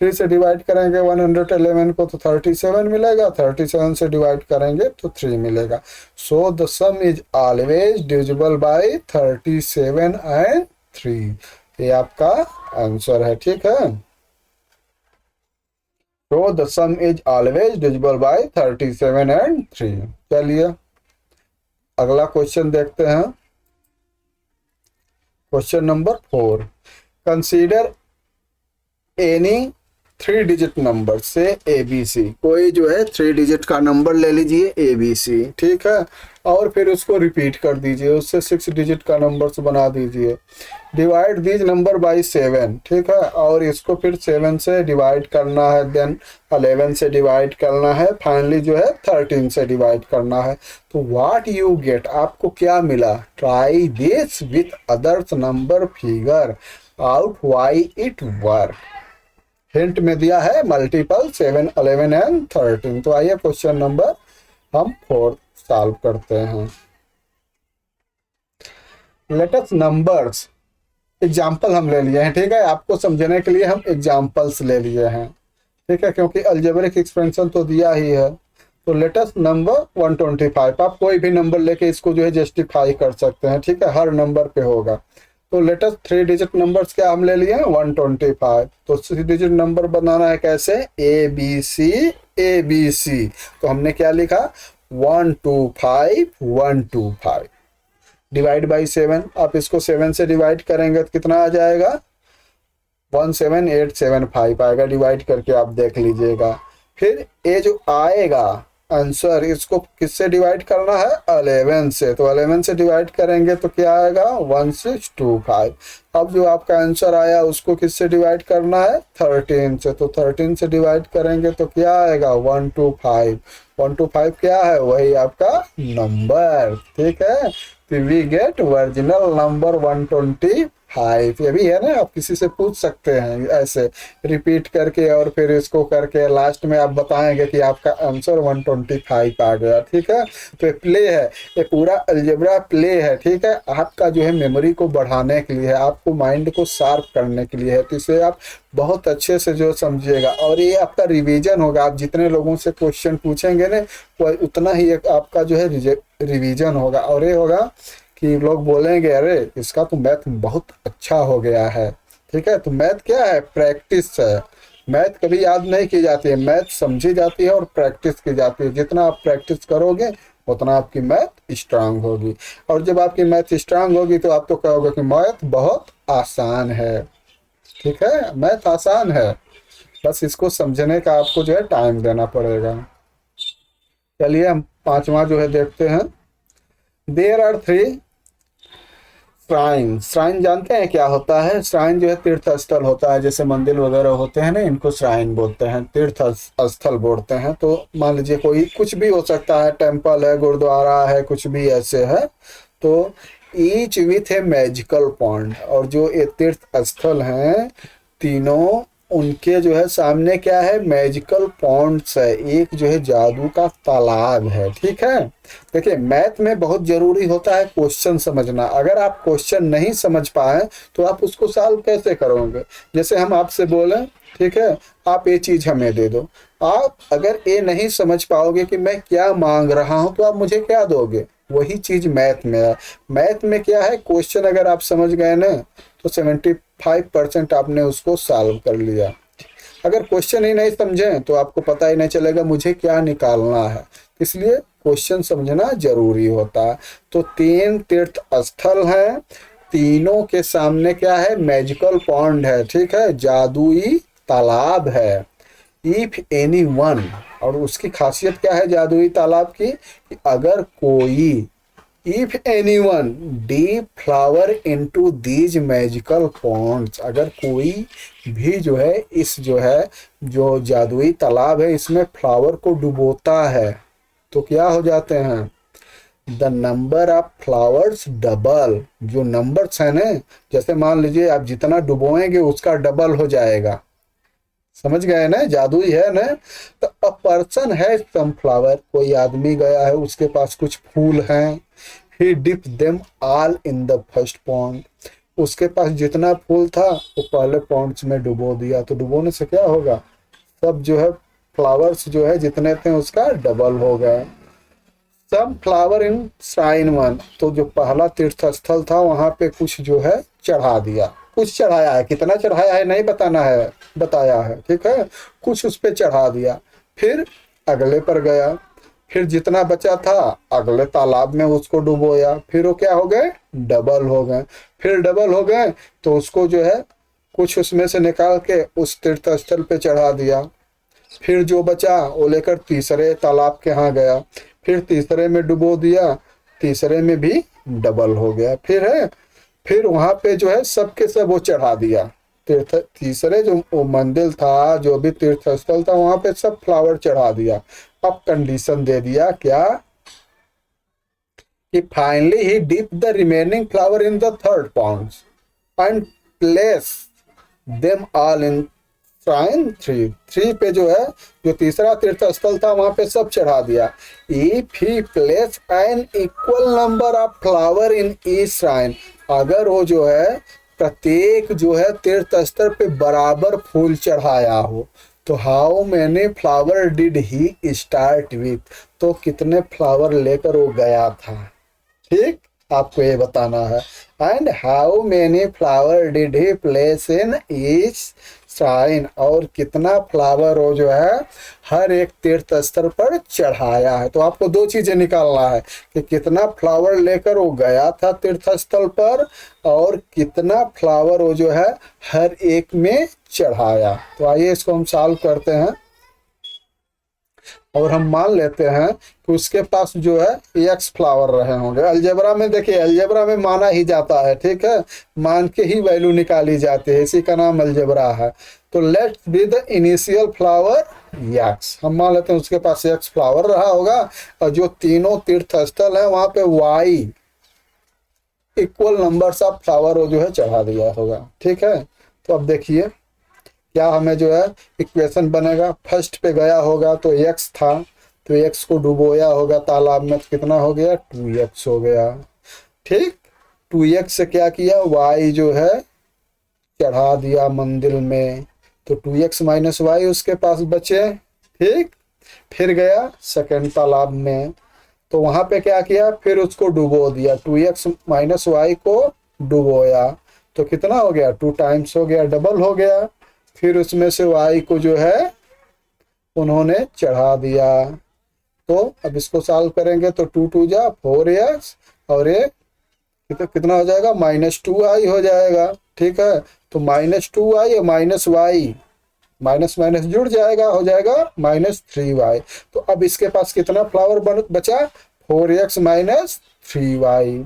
3 से डिवाइड करेंगे 111 को तो 37 मिलेगा, 37 से डिवाइड करेंगे तो 3 मिलेगा। So the some is always divisible by 37 and 3। ये आपका आंसर है, ठीक है। तो the some is always divisible by 37 and 3। चलिए अगला क्वेश्चन देखते हैं। Question number 4, consider any 3 digit number से ABC। कोई जो है 3 डिजिट का नंबर ले लीजिए ABC, ठीक है, और फिर उसको रिपीट कर दीजिए, उससे 6 डिजिट का नंबर बना दीजिए। डिवाइड दीज नंबर बाई 7, ठीक है, और इसको फिर 7 से डिवाइड करना है, देन 11 से डिवाइड करना है, फाइनली जो है 13 से डिवाइड करना है। तो व्हाट यू गेट, आपको क्या मिला, try this with others number figure out why it work. Hint में दिया है मल्टीपल 7, 11 एंड 13। तो आइए क्वेश्चन नंबर हम 4 सॉल्व करते हैं। लेटेस्ट नंबर्स, एग्जाम्पल हम ले लिए हैं, ठीक है, आपको समझने के लिए हम एग्जाम्पल्स ले लिए हैं, ठीक है, क्योंकि अलजेब्रिक एक्सपेंशन तो दिया ही है। तो लेटेस्ट नंबर 125, आप कोई भी नंबर लेके इसको जो है जस्टिफाई कर सकते हैं, ठीक है, हर नंबर पे होगा। तो लेटेस्ट 3 डिजिट नंबर्स क्या हम ले लिए हैं, 125। तो 3 डिजिट नंबर बनाना है कैसे, ABC ABC। तो हमने क्या लिखा, 125 125 डिवाइड बाई 7। आप इसको 7 से डिवाइड करेंगे तो कितना आ जाएगा, 17875 आएगा। डिवाइड करके आप देख लीजिएगा। फिर ये जो आएगा आंसर, इसको किससे डिवाइड करना है, 11 से। तो 11 से डिवाइड करेंगे तो क्या आएगा, 1625। अब जो आपका आंसर आया उसको किससे डिवाइड करना है, 13 से। तो 13 से डिवाइड करेंगे तो क्या आएगा, 125। 125 क्या है, वही आपका नंबर, ठीक है। तो वी गेट ओरिजिनल नंबर 125। ये भी है ना, आप किसी से पूछ सकते हैं ऐसे रिपीट करके, और फिर इसको करके लास्ट में आप बताएंगे कि आपका आंसर 125 आ गया, ठीक है। तो ये प्ले है, ये पूरा अलजेब्रा प्ले है, ठीक है, आपका जो है मेमोरी को बढ़ाने के लिए है, आपको माइंड को शार्प करने के लिए है। तो इसे आप बहुत अच्छे से जो समझिएगा, और ये आपका रिवीजन होगा। आप जितने लोगों से क्वेश्चन पूछेंगे ना, वो उतना ही आपका जो है रिवीजन होगा। और ये होगा कि लोग बोलेंगे अरे इसका तो मैथ बहुत अच्छा हो गया है, ठीक है। तो मैथ क्या है, प्रैक्टिस है। मैथ कभी याद नहीं की जाती है, मैथ समझी जाती है और प्रैक्टिस की जाती है। जितना आप प्रैक्टिस करोगे उतना आपकी मैथ स्ट्रांग होगी, और जब आपकी मैथ स्ट्रांग होगी तो आप तो कहोगे कि मैथ बहुत आसान है, ठीक है, मैथ आसान है, बस इसको समझने का आपको जो है टाइम देना पड़ेगा। चलिए हम 5वां जो है देखते हैं। There are 3 shrine. श्राइन जानते हैं क्या होता है, श्राइन जो है तीर्थ स्थल होता है, जैसे मंदिर वगैरह होते हैं ना, इनको श्राइन बोलते हैं, तीर्थ स्थल बोलते हैं। तो मान लीजिए कोई कुछ भी हो सकता है, टेम्पल है, गुरुद्वारा है, कुछ भी ऐसे है। तो each with A magical point, और जो ये तीर्थ स्थल हैं तीनों, उनके जो है सामने क्या है, मैजिकल पॉइंट्स है, एक जो है जादू का तालाब है, ठीक है। देखिए मैथ में बहुत जरूरी होता है क्वेश्चन समझना। अगर आप क्वेश्चन नहीं समझ पाए तो आप उसको सॉल्व कैसे करोगे। जैसे हम आपसे बोलें, ठीक है, आप ये चीज हमें दे दो, आप अगर ये नहीं समझ पाओगे कि मैं क्या मांग रहा हूं तो आप मुझे क्या दोगे। वही चीज मैथ में है। मैथ में क्या है, क्वेश्चन अगर आप समझ गए ना तो 75% आपने उसको सॉल्व कर लिया। अगर क्वेश्चन ही नहीं समझे तो आपको पता ही नहीं चलेगा मुझे क्या निकालना है। इसलिए क्वेश्चन समझना जरूरी होता है। तो 3 तीर्थ स्थल हैं, तीनों के सामने क्या है, मैजिकल पॉन्ड है, ठीक है, जादुई तालाब है। इफ एनी वन, और उसकी खासियत क्या है जादुई तालाब की, कि अगर कोई if anyone deep flower into these magical ponds, अगर कोई भी जो है इस जो है जो जादुई तालाब है इसमें फ्लावर को डुबोता है तो क्या हो जाते हैं, the number of flowers double, जो नंबर्स है ना, जैसे मान लीजिए आप जितना डुबोएंगे उसका डबल हो जाएगा। समझ गए ना, जादुई है ना। तो अ पर्सन है सम फ्लावर, कोई आदमी गया है उसके पास कुछ फूल हैं, he dip them all in the first pond, उसके पास जितना फूल था वो पहले पॉन्ड्स में डुबो दिया। तो डुबोने से क्या होगा, सब जो है फ्लावर्स जो है जितने थे उसका डबल हो गए। सब फ्लावर इन श्राइन वन, तो जो पहला तीर्थ स्थल था वहां पे कुछ जो है चढ़ा दिया, कुछ चढ़ाया है, कितना चढ़ाया है नहीं बताना है, बताया है, ठीक है, कुछ उस पे चढ़ा दिया। फिर अगले पर गया, फिर जितना बचा था अगले तालाब में उसको डुबोया, फिर वो क्या हो गए, डबल हो गए। फिर डबल हो गए तो उसको जो है कुछ उसमें से निकाल के उस तीर्थ स्थल पे चढ़ा दिया। फिर जो बचा वो लेकर तीसरे तालाब के यहाँ गया, फिर तीसरे में डुबो दिया, तीसरे में भी डबल हो गया। फिर है, फिर वहां पे जो है सबके सब वो चढ़ा दिया। तीर्थ तीसरे जो वो मंदिर था, जो भी तीर्थ स्थल था वहां पे सब फ्लावर चढ़ा दिया। अब कंडीशन दे दिया क्या, कि finally he dip the remaining flower in the third pond and place them all in shrine three, three पे जो है जो तीसरा तीर्थ स्थल था वहां पे सब चढ़ा दिया। If he place N equal number of flower in each shrine, अगर वो जो है प्रत्येक जो है तीर्थ स्थल पे बराबर फूल चढ़ाया हो, तो how many flower did he start with, तो कितने फ्लावर लेकर वो गया था, ठीक, आपको ये बताना है। And how many flower did he place in each shrine, और कितना फ्लावर वो जो है हर एक तीर्थ स्थल पर चढ़ाया है। तो आपको दो चीजें निकालना है कि कितना फ्लावर लेकर वो गया था तीर्थ स्थल पर, और कितना फ्लावर वो जो है हर एक में चढ़ाया। तो आइए इसको हम सॉल्व करते हैं, और हम मान लेते हैं कि उसके पास जो है एक्स फ्लावर रहे होंगे। अलजेब्रा में देखिए, अलजेब्रा में माना ही जाता है, ठीक है, मान के ही वैल्यू निकाली जाती है, इसी का नाम अलजेब्रा है। तो let's be the initial flower x, हम मान लेते हैं उसके पास एक्स फ्लावर रहा होगा, और जो तीनों तीर्थ स्थल है वहां पे वाई इक्वल नंबर्स ऑफ फ्लावर वो जो है चढ़ा दिया होगा, ठीक है। तो अब देखिए क्या हमें जो है इक्वेशन बनेगा, फर्स्ट पे गया होगा तो एक्स था, तो एक्स को डुबोया होगा तालाब में, तो कितना हो गया, 2x हो गया, ठीक। 2x से क्या किया, y जो है चढ़ा दिया मंदिर में, तो 2x माइनस वाई उसके पास बचे, ठीक। फिर गया सेकेंड तालाब में, तो वहां पे क्या किया, फिर उसको डुबो दिया, 2x माइनस वाई को डुबोया, तो कितना हो गया, 2 टाइम्स हो गया, डबल हो गया। फिर उसमें से y को जो है उन्होंने चढ़ा दिया। तो अब इसको सॉल्व करेंगे तो 2 2 जा 4x, और ये कितना हो जाएगा, -2i हो जाएगा, ठीक है। तो -2i और माइनस वाई, माइनस माइनस जुड़ जाएगा, हो जाएगा -3y। तो अब इसके पास कितना फ्लावर बचा, 4x माइनस 3y।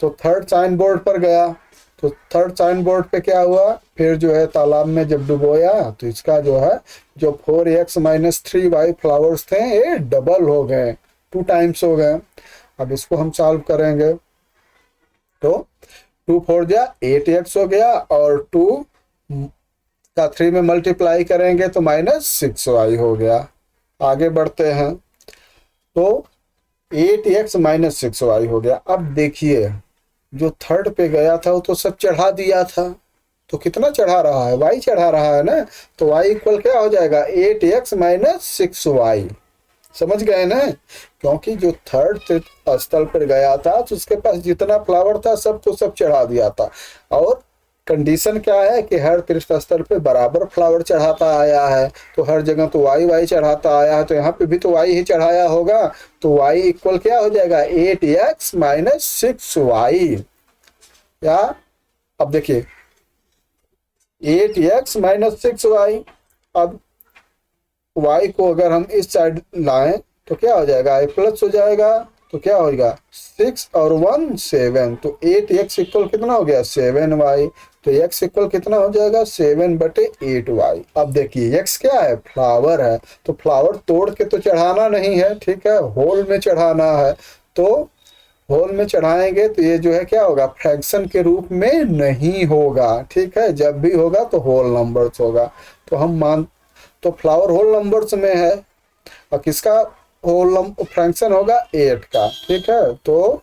तो थर्ड साइन बोर्ड पर गया, तो थर्ड साइन बोर्ड पे क्या हुआ, फिर जो है तालाब में जब डुबोया तो इसका जो है जो 4x माइनस 3y फ्लावर्स थे ये डबल हो गए, 2 टाइम्स हो गए। अब इसको हम सॉल्व करेंगे तो 2 4 जा 8x हो गया, और 2 का 3 में मल्टीप्लाई करेंगे तो -6y हो गया। आगे बढ़ते हैं तो 8x माइनस 6y हो गया। अब देखिए जो थर्ड पे गया था वो तो सब चढ़ा दिया था, तो कितना चढ़ा रहा है, y चढ़ा रहा है ना, तो y इक्वल क्या हो जाएगा, 8x माइनस 6y। समझ गए ना, क्योंकि जो थर्ड स्थल पर गया था तो उसके पास जितना फ्लावर था सबको सब चढ़ा दिया था, और कंडीशन क्या है कि हर तीर्थ स्थल पे बराबर फ्लावर चढ़ाता आया है, तो हर जगह तो वाई चढ़ाता आया है, तो यहाँ पे भी तो वाई ही चढ़ाया होगा। तो y इक्वल क्या हो जाएगा, 8x माइनस 6y। या अब देखिए 8x माइनस 6y, अब y को अगर हम इस साइड लाएं तो क्या हो जाएगा, i प्लस हो जाएगा, तो क्या होगा 6 और 1 7, तो 8x इक्वल कितना हो गया 7y। तो x इक्वल कितना हो जाएगा 7/8y। अब देखिए x क्या है फ्लावर है, तो फ्लावर तोड़ के तो चढ़ाना नहीं है, ठीक है, होल में चढ़ाना है। तो होल में चढ़ाएंगे तो ये जो है क्या होगा फ्रैक्शन के रूप में नहीं होगा, ठीक है, जब भी होगा तो होल नंबर्स होगा। तो हम मान तो फ्लावर होल नंबर्स में है, और किसका होल फ्रैक्शन होगा 8 का, ठीक है। तो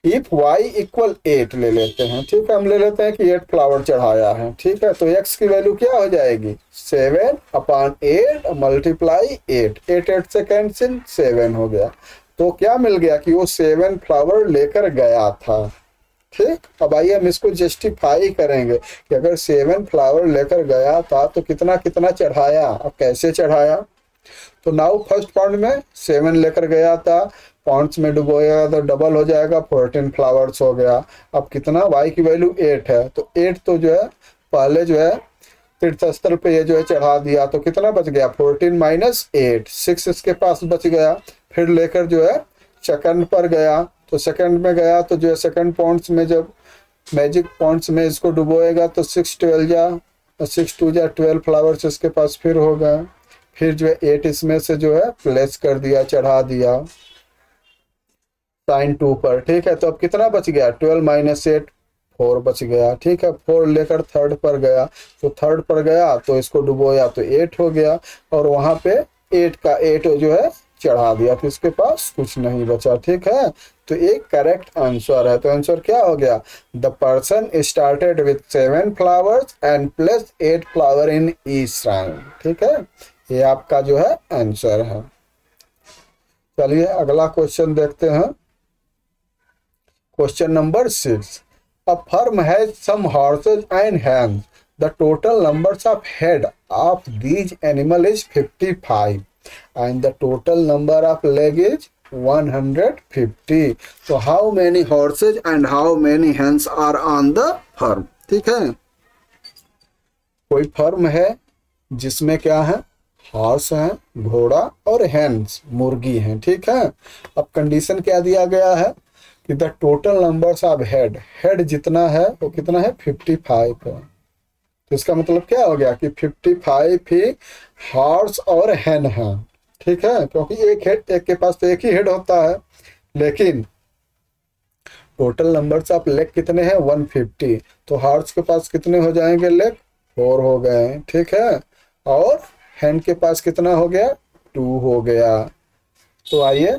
इफ y इक्वल 8 ले लेते हैं, ठीक है, हम ले लेते हैं कि 8 फ्लावर चढ़ाया है, ठीक है। तो x की वैल्यू क्या हो जाएगी 7/8 मल्टीप्लाई 8, 8 से कैंसिल 7 हो गया। तो क्या मिल गया कि वो 7 फ्लावर लेकर गया था, ठीक। अब आइए हम इसको जस्टिफाई करेंगे कि अगर 7 फ्लावर लेकर गया था तो कितना कितना चढ़ाया, अब कैसे चढ़ाया। तो नाउ फर्स्ट पॉइंट में 7 लेकर गया था, पॉइंट्स में डुबोएगा तो डबल हो जाएगा 14 फ्लावर्स हो गया। अब कितना y की वैल्यू 8 है, तो 8 तो जो है पहले जो है तीर्थस्थल पे ये जो है चढ़ा दिया, तो कितना बच गया 14 माइनस 8, 6 इसके पास बच गया। फिर लेकर जो है सेकंड पर गया, तो सेकंड में गया तो जो है सेकंड पॉइंट्स में जब मैजिक पॉइंट्स में इसको डुबोएगा तो 6 12 जा 6 2 जा 12 फ्लावर्स इसके पास फिर होगा। फिर जो है 8 इसमें से जो है प्लेस कर दिया, चढ़ा दिया साइन 2 पर, ठीक है। तो अब कितना बच गया 12 माइनस 8 4 बच गया, ठीक है। 4 लेकर थर्ड पर गया, तो थर्ड पर गया तो इसको डुबोया तो 8 हो गया, और वहां पे 8 का 8 जो है चढ़ा दिया, तो इसके पास कुछ नहीं बचा, ठीक है। तो एक करेक्ट आंसर है। तो आंसर क्या हो गया the person started with 7 flowers and plus 8 flower in each shrine, ठीक है, ये आपका जो है आंसर है। चलिए अगला क्वेश्चन देखते हैं। Question number 6, a firm has some horses and hens. The total numbers of head of these animal is 55 and the total number of leg is 150. So how many horses and how many hens are on the farm? ठीक है, कोई firm है जिसमें क्या है horse है, घोड़ा और हेन्स मुर्गी हैं, ठीक है। अब कंडीशन क्या दिया गया है कि the total numbers of head, head जितना है वो कितना है 55 है। तो इसका मतलब क्या हो गया कि 55 ही हॉर्स और हेन है, ठीक है, क्योंकि एक हेड एक के पास तो एक ही हेड होता है। लेकिन टोटल नंबर्स ऑफ लेग कितने हैं 150, तो हॉर्स के पास कितने हो जाएंगे लेग 4 हो गए, ठीक है, और हैंड के पास कितना हो गया 2 हो गया। तो आइए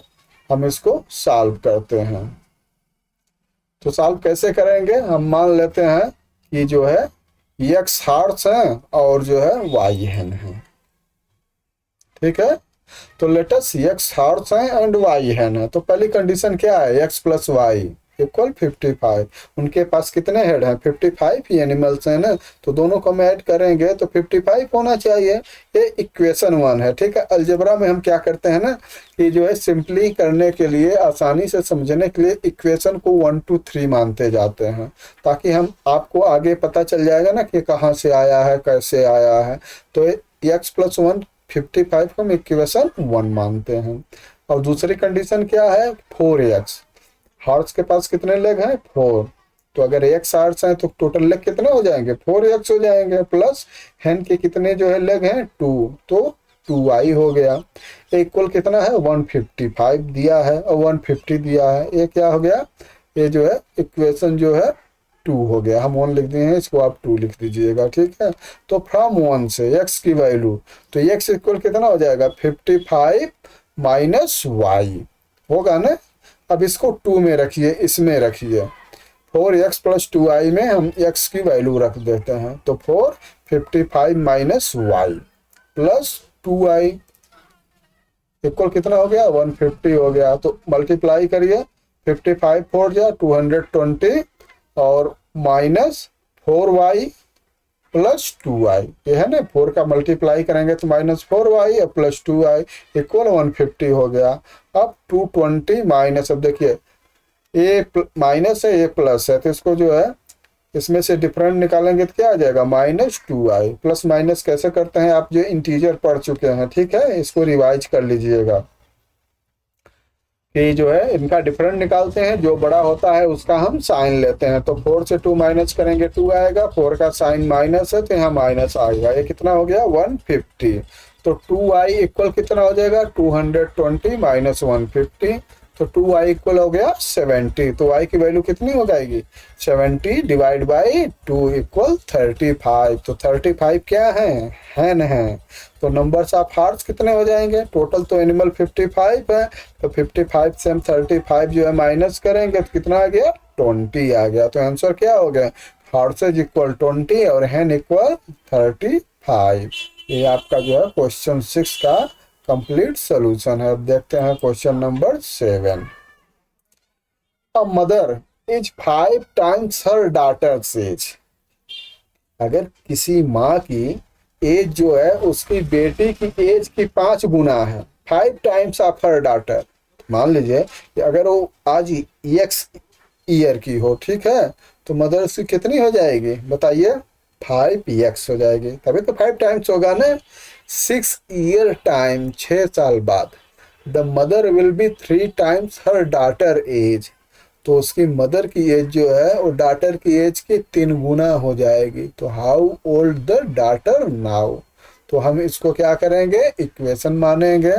हम इसको सॉल्व करते हैं। तो सॉल्व कैसे करेंगे, हम मान लेते हैं कि जो है x हॉर्स है और जो है y हैन है, ठीक है। तो लेटस x हॉर्स है एंड y हैन है। तो पहली कंडीशन क्या है x प्लस वाई इक्वल 55। उनके पास कितने हेड हैं 55 ही एनिमल्स हैं ना, तो दोनों को हम ऐड करेंगे तो 55 होना चाहिए। ये इक्वेशन 1 है, ठीक है। अलजेब्रा में हम क्या करते हैं ना कि जो है सिंपली करने के लिए, आसानी से समझने के लिए इक्वेशन को 1 2 3 मानते जाते हैं, ताकि हम आपको आगे पता चल जाएगा ना कि कहाँ से आया है कैसे आया है। तो x प्लस 1 55 को हम इक्वेशन 1 मानते हैं। और दूसरी कंडीशन क्या है 4x, हॉर्स के पास कितने लेग हैं 4, तो अगर x हॉर्स हैं तो टोटल लेग कितने हो जाएंगे 4x हो जाएंगे, प्लस हैन के कितने जो है लेग हैं 2, तो 2y हो गया। इक्वल कितना है 155 दिया है और 150 दिया है, ये क्या हो गया ये जो है इक्वेशन जो है 2 हो गया। हम 1 लिख दिए हैं, इसको आप 2 लिख दीजिएगा, ठीक है। तो फ्रॉम 1 से x की वैल्यू, तो x इक्वल कितना हो जाएगा 55 माइनस वाई होगा ना। अब इसको 2 में रखिए, इसमें रखिए 4x प्लस 2y में हम x की वैल्यू रख देते हैं, तो 455 minus Y plus 2y equal कितना हो गया 150 हो गया। तो मल्टीप्लाई करिए 55 4 जा 220 और माइनस 4y प्लस 2y, ये है ना 4 का मल्टीप्लाई करेंगे तो माइनस 4y और प्लस 2y इक्वल 150 हो गया। अब 220 माइनस, अब देखिए ए माइनस है ए प्लस है, तो इसको जो है इसमें से डिफरेंट निकालेंगे तो क्या आ जाएगा माइनस 2y। प्लस माइनस कैसे करते हैं आप जो इंटीजर पढ़ चुके हैं, ठीक है, इसको रिवाइज कर लीजिएगा। कि जो है इनका डिफरेंट निकालते हैं, जो बड़ा होता है उसका हम साइन लेते हैं। तो 4 से 2 माइनस करेंगे 2 आएगा, 4 का साइन माइनस है तो यहाँ माइनस आएगा। ये कितना हो गया 150। तो 2i इक्वल कितना हो जाएगा 220 माइनस 150, तो 2i इक्वल हो गया 70। तो y की वैल्यू कितनी हो जाएगी 70 डिवाइड बाई 2 इक्वल 35। तो 35 क्या है न है। तो नंबर्स ऑफ हार्ट्स कितने हो जाएंगे, टोटल तो एनिमल 55 है, तो 55 से हम 35 जो है माइनस करेंगे तो कितना आ गया 20 आ गया। तो आंसर क्या हो गया हार्ट्स इक्वल 20 और हैन इक्वल 35। ये आपका जो है क्वेश्चन 6 का कंप्लीट सोल्यूशन है। अब देखते हैं question number 7। A mother is 5 times her daughters as. अगर किसी माँ की एज जो है उसकी बेटी की एज की 5 गुना है, 5 टाइम्स ऑफ हर डॉटर। मान लीजिए कि अगर वो आज एक्स ईयर की हो, ठीक है, तो मदर उसकी कितनी हो जाएगी बताइए 5x हो जाएगी, तभी तो 5 टाइम्स होगा ना। 6 ईयर टाइम 6 साल बाद the mother will be 3 times her daughter age. तो उसकी मदर की एज जो है वो डॉटर की एज के 3 गुना हो जाएगी। तो how old the daughter now. तो हम इसको क्या करेंगे इक्वेशन मानेंगे।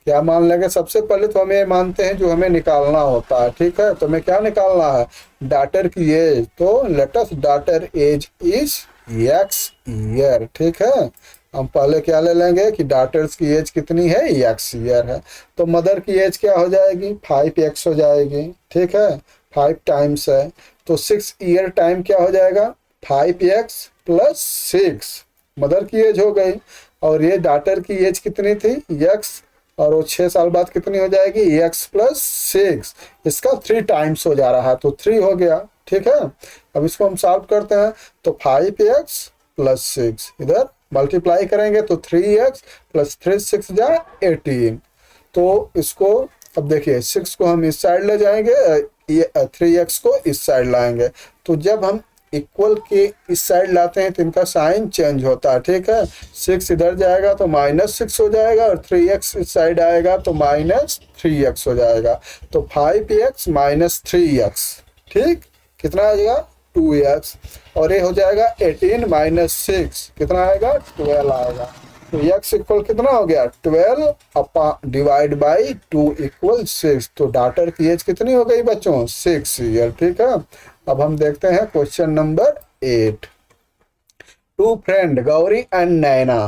क्या मान लेंगे, सबसे पहले तो हमें मानते हैं जो हमें निकालना होता है, ठीक है। तो हमें क्या निकालना है डॉटर की एज, तो let's daughter age is x year, ठीक है। हम पहले क्या ले लेंगे कि डॉटर्स की एज कितनी है x ईयर है। तो मदर की एज क्या हो जाएगी 5x हो जाएगी, ठीक है, 5 टाइम्स है। तो 6 ईयर टाइम क्या हो जाएगा 5x प्लस 6 मदर की एज हो गई। और ये डॉटर की एज कितनी थी x, और वो 6 साल बाद कितनी हो जाएगी x प्लस 6, इसका 3 टाइम्स हो जा रहा है तो 3 हो गया, ठीक है। अब इसको हम सॉल्व करते हैं तो 5x प्लस 6 इधर मल्टीप्लाई करेंगे तो 3x प्लस 3 6 जा 18। तो इसको अब देखिए 6 को हम इस साइड ले जाएंगे, 3x को इस साइड लाएंगे। तो जब हम इक्वल के इस साइड लाते हैं तो इनका साइन चेंज होता है, ठीक है। 6 इधर जाएगा तो -6 हो जाएगा और 3x इस साइड आएगा तो -3x हो जाएगा। तो 5x माइनस 3x, ठीक, कितना आ जाएगा 2x। और ये हो जाएगा 18 माइनस 6 कितना आएगा 12 आएगा। तो x इक्वल कितना हो गया 12 अपॉन डिवाइड बाई 2 इक्वल 6। तो डॉटर की एज कितनी हो गई बच्चों 6 ईयर, ठीक है। अब हम देखते हैं question number 8। 2 friend Gauri and Naina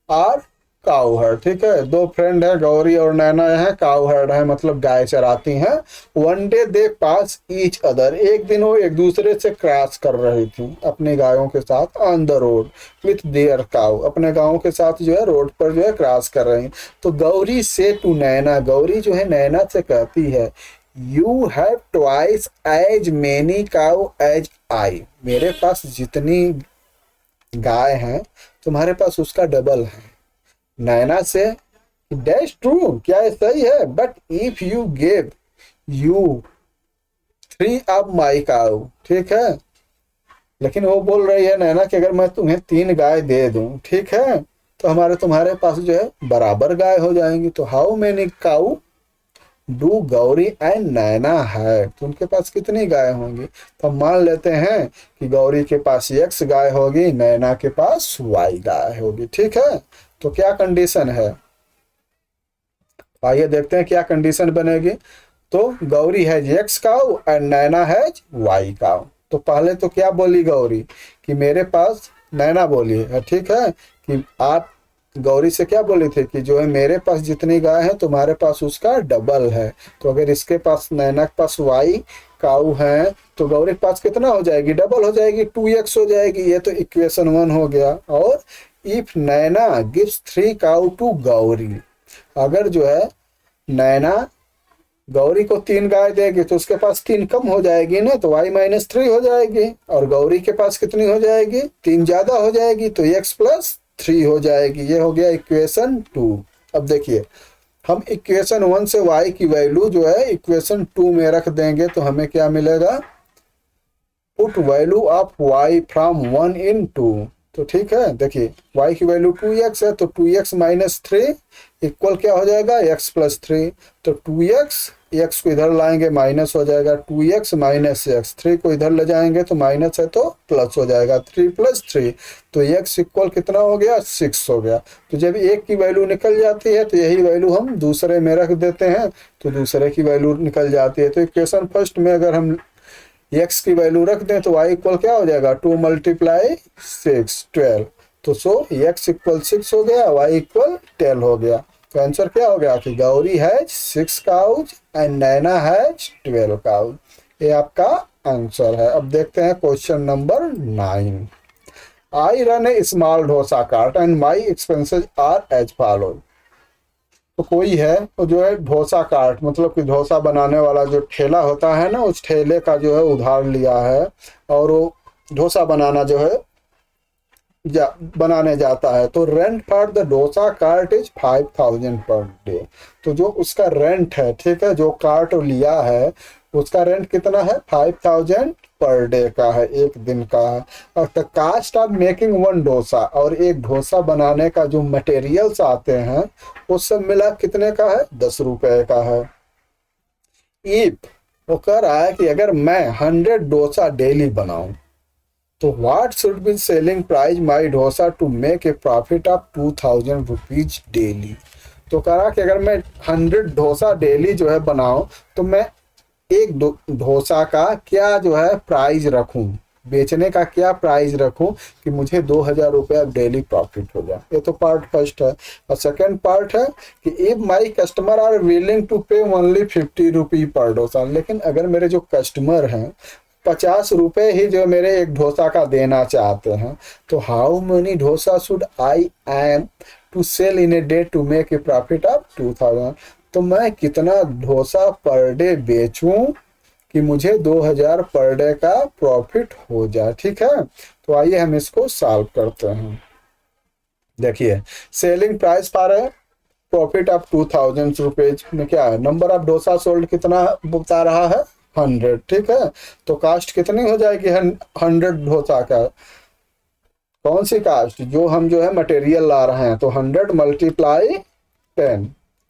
are cow herd, ठीक है। 2 फ्रेंड है गौरी और नैना है काउ हर्ड है, मतलब गाय चराती हैं। One day they pass each other, एक दिन वो एक दूसरे से क्रॉस कर रही थी अपनी गायों के साथ on the road with their cow, अपने गायों के साथ जो है रोड पर जो है क्रॉस कर रही। तो गौरी से टू नैना, गौरी जो है नैना से कहती है you have twice as many cow as I, मेरे पास जितनी गाय हैं तुम्हारे पास उसका डबल है। नैना से डैश ट्रू, क्या ये सही है, but if you give you 3 of my cow, ठीक है। लेकिन वो बोल रही है नैना कि अगर मैं तुम्हें 3 गाय दे दूं, ठीक है, तो तुम्हारे पास जो है बराबर गाय हो जाएंगी। तो how many cow do Gauri and Naina है, तो उनके पास कितनी गाय होंगी। तो हम मान लेते हैं कि गौरी के पास x गाय होगी, नैना के पास y गाय होगी, ठीक है। तो क्या कंडीशन है, आइए देखते हैं क्या कंडीशन बनेगी। तो गौरी है x काउ एंड नैना है y काउ। तो पहले तो क्या बोली गौरी कि मेरे पास, नैना बोली है, ठीक है, कि आप गौरी से क्या बोली थी कि जो है मेरे पास जितनी गाय है तुम्हारे पास उसका डबल है। तो अगर इसके पास नैना के पास y काउ है तो गौरी के पास कितना हो जाएगी डबल हो जाएगी 2x हो जाएगी। ये तो इक्वेशन 1 हो गया। और if Naina gives 3 cow to Gauri, अगर जो है नैना गौरी को 3 गाय देगी तो उसके पास 3 कम हो जाएगी ना, तो y-3 हो जाएगी। और गौरी के पास कितनी हो जाएगी 3 ज्यादा हो जाएगी तो x प्लस 3 हो जाएगी। ये हो गया इक्वेशन 2। अब देखिए हम इक्वेशन 1 से y की वैल्यू जो है इक्वेशन 2 में रख देंगे तो हमें क्या मिलेगा put value of y from 1 इन 2। तो ठीक है, देखिए y की वैल्यू 2x है, तो 2x माइनस 3 इक्वल क्या हो जाएगा, x प्लस 3। तो 2x, x को इधर लाएंगे माइनस हो जाएगा, 2x माइनस x, 3 को इधर ले जाएंगे तो माइनस है तो प्लस हो जाएगा, 3 प्लस 3, तो x इक्वल कितना हो गया, 6 हो गया। तो जब एक की वैल्यू निकल जाती है तो यही वैल्यू हम दूसरे में रख देते हैं, तो दूसरे की वैल्यू निकल जाती है। तो इक्वेशन फर्स्ट में अगर हम x की वैल्यू रख दें तो y इक्वल क्या हो जाएगा, 2 मल्टीप्लाई 6, 12। तो सो x इक्वल 6 हो गया, y इक्वल 10 हो गया। तो आंसर क्या हो गया कि Gauri has 6 cows and Naina has 12 cows. ये आपका आंसर है। अब देखते हैं question number 9। I run a small dosa cart and my expenses are as follow. तो कोई है तो जो है डोसा कार्ट, मतलब कि डोसा बनाने वाला जो ठेला होता है ना, उस ठेले का जो है उधार लिया है, और वो डोसा बनाना जो है बनाने जाता है। तो rent for the dosa cart is 5000 per day. तो जो उसका रेंट है, ठीक है, जो कार्ट लिया है उसका रेंट कितना है, 5000 पर डे का है, एक दिन का है। और the cost of making one dosa, और एक डोसा बनाने का जो मटेरियल्स आते हैं वो सब मिला कितने का है, 10 रुपए का है। इफ वो कह रहा है कि अगर मैं 100 डोसा डेली बनाऊं तो what should be selling price my dosa to make a profit of 2000 rupees daily. तो कह रहा कि अगर मैं 100 डोसा डेली जो है बनाऊं तो मैं एक डोसा का क्या जो है प्राइस रखूं, बेचने का क्या प्राइस रखूं कि मुझे 2000 रुपया डेली प्रॉफिट हो जाए। ये तो पार्ट फर्स्ट है। और सेकंड पार्ट है कि if my customer are willing to pay only 50 rupee per dosa, लेकिन अगर मेरे जो कस्टमर हैं 50 रुपए ही जो मेरे एक डोसा का देना चाहते हैं, तो how many dosa should I am to sell in a day to make a profit of 2000। तो मैं कितना डोसा पर डे बेचूं कि मुझे 2000 पर डे का प्रॉफिट हो जाए। ठीक है, तो आइए हम इसको सॉल्व करते हैं। देखिए सेलिंग प्राइस फॉर है प्रॉफिट ऑफ 2000 रुपीज में क्या है, नंबर ऑफ डोसा सोल्ड कितना बता रहा है, 100। ठीक है, तो कास्ट कितनी हो जाएगी, 100 डोसा का। कौन सी कास्ट, जो हम जो है मटेरियल ला रहे हैं, तो 100 मल्टीप्लाई 10,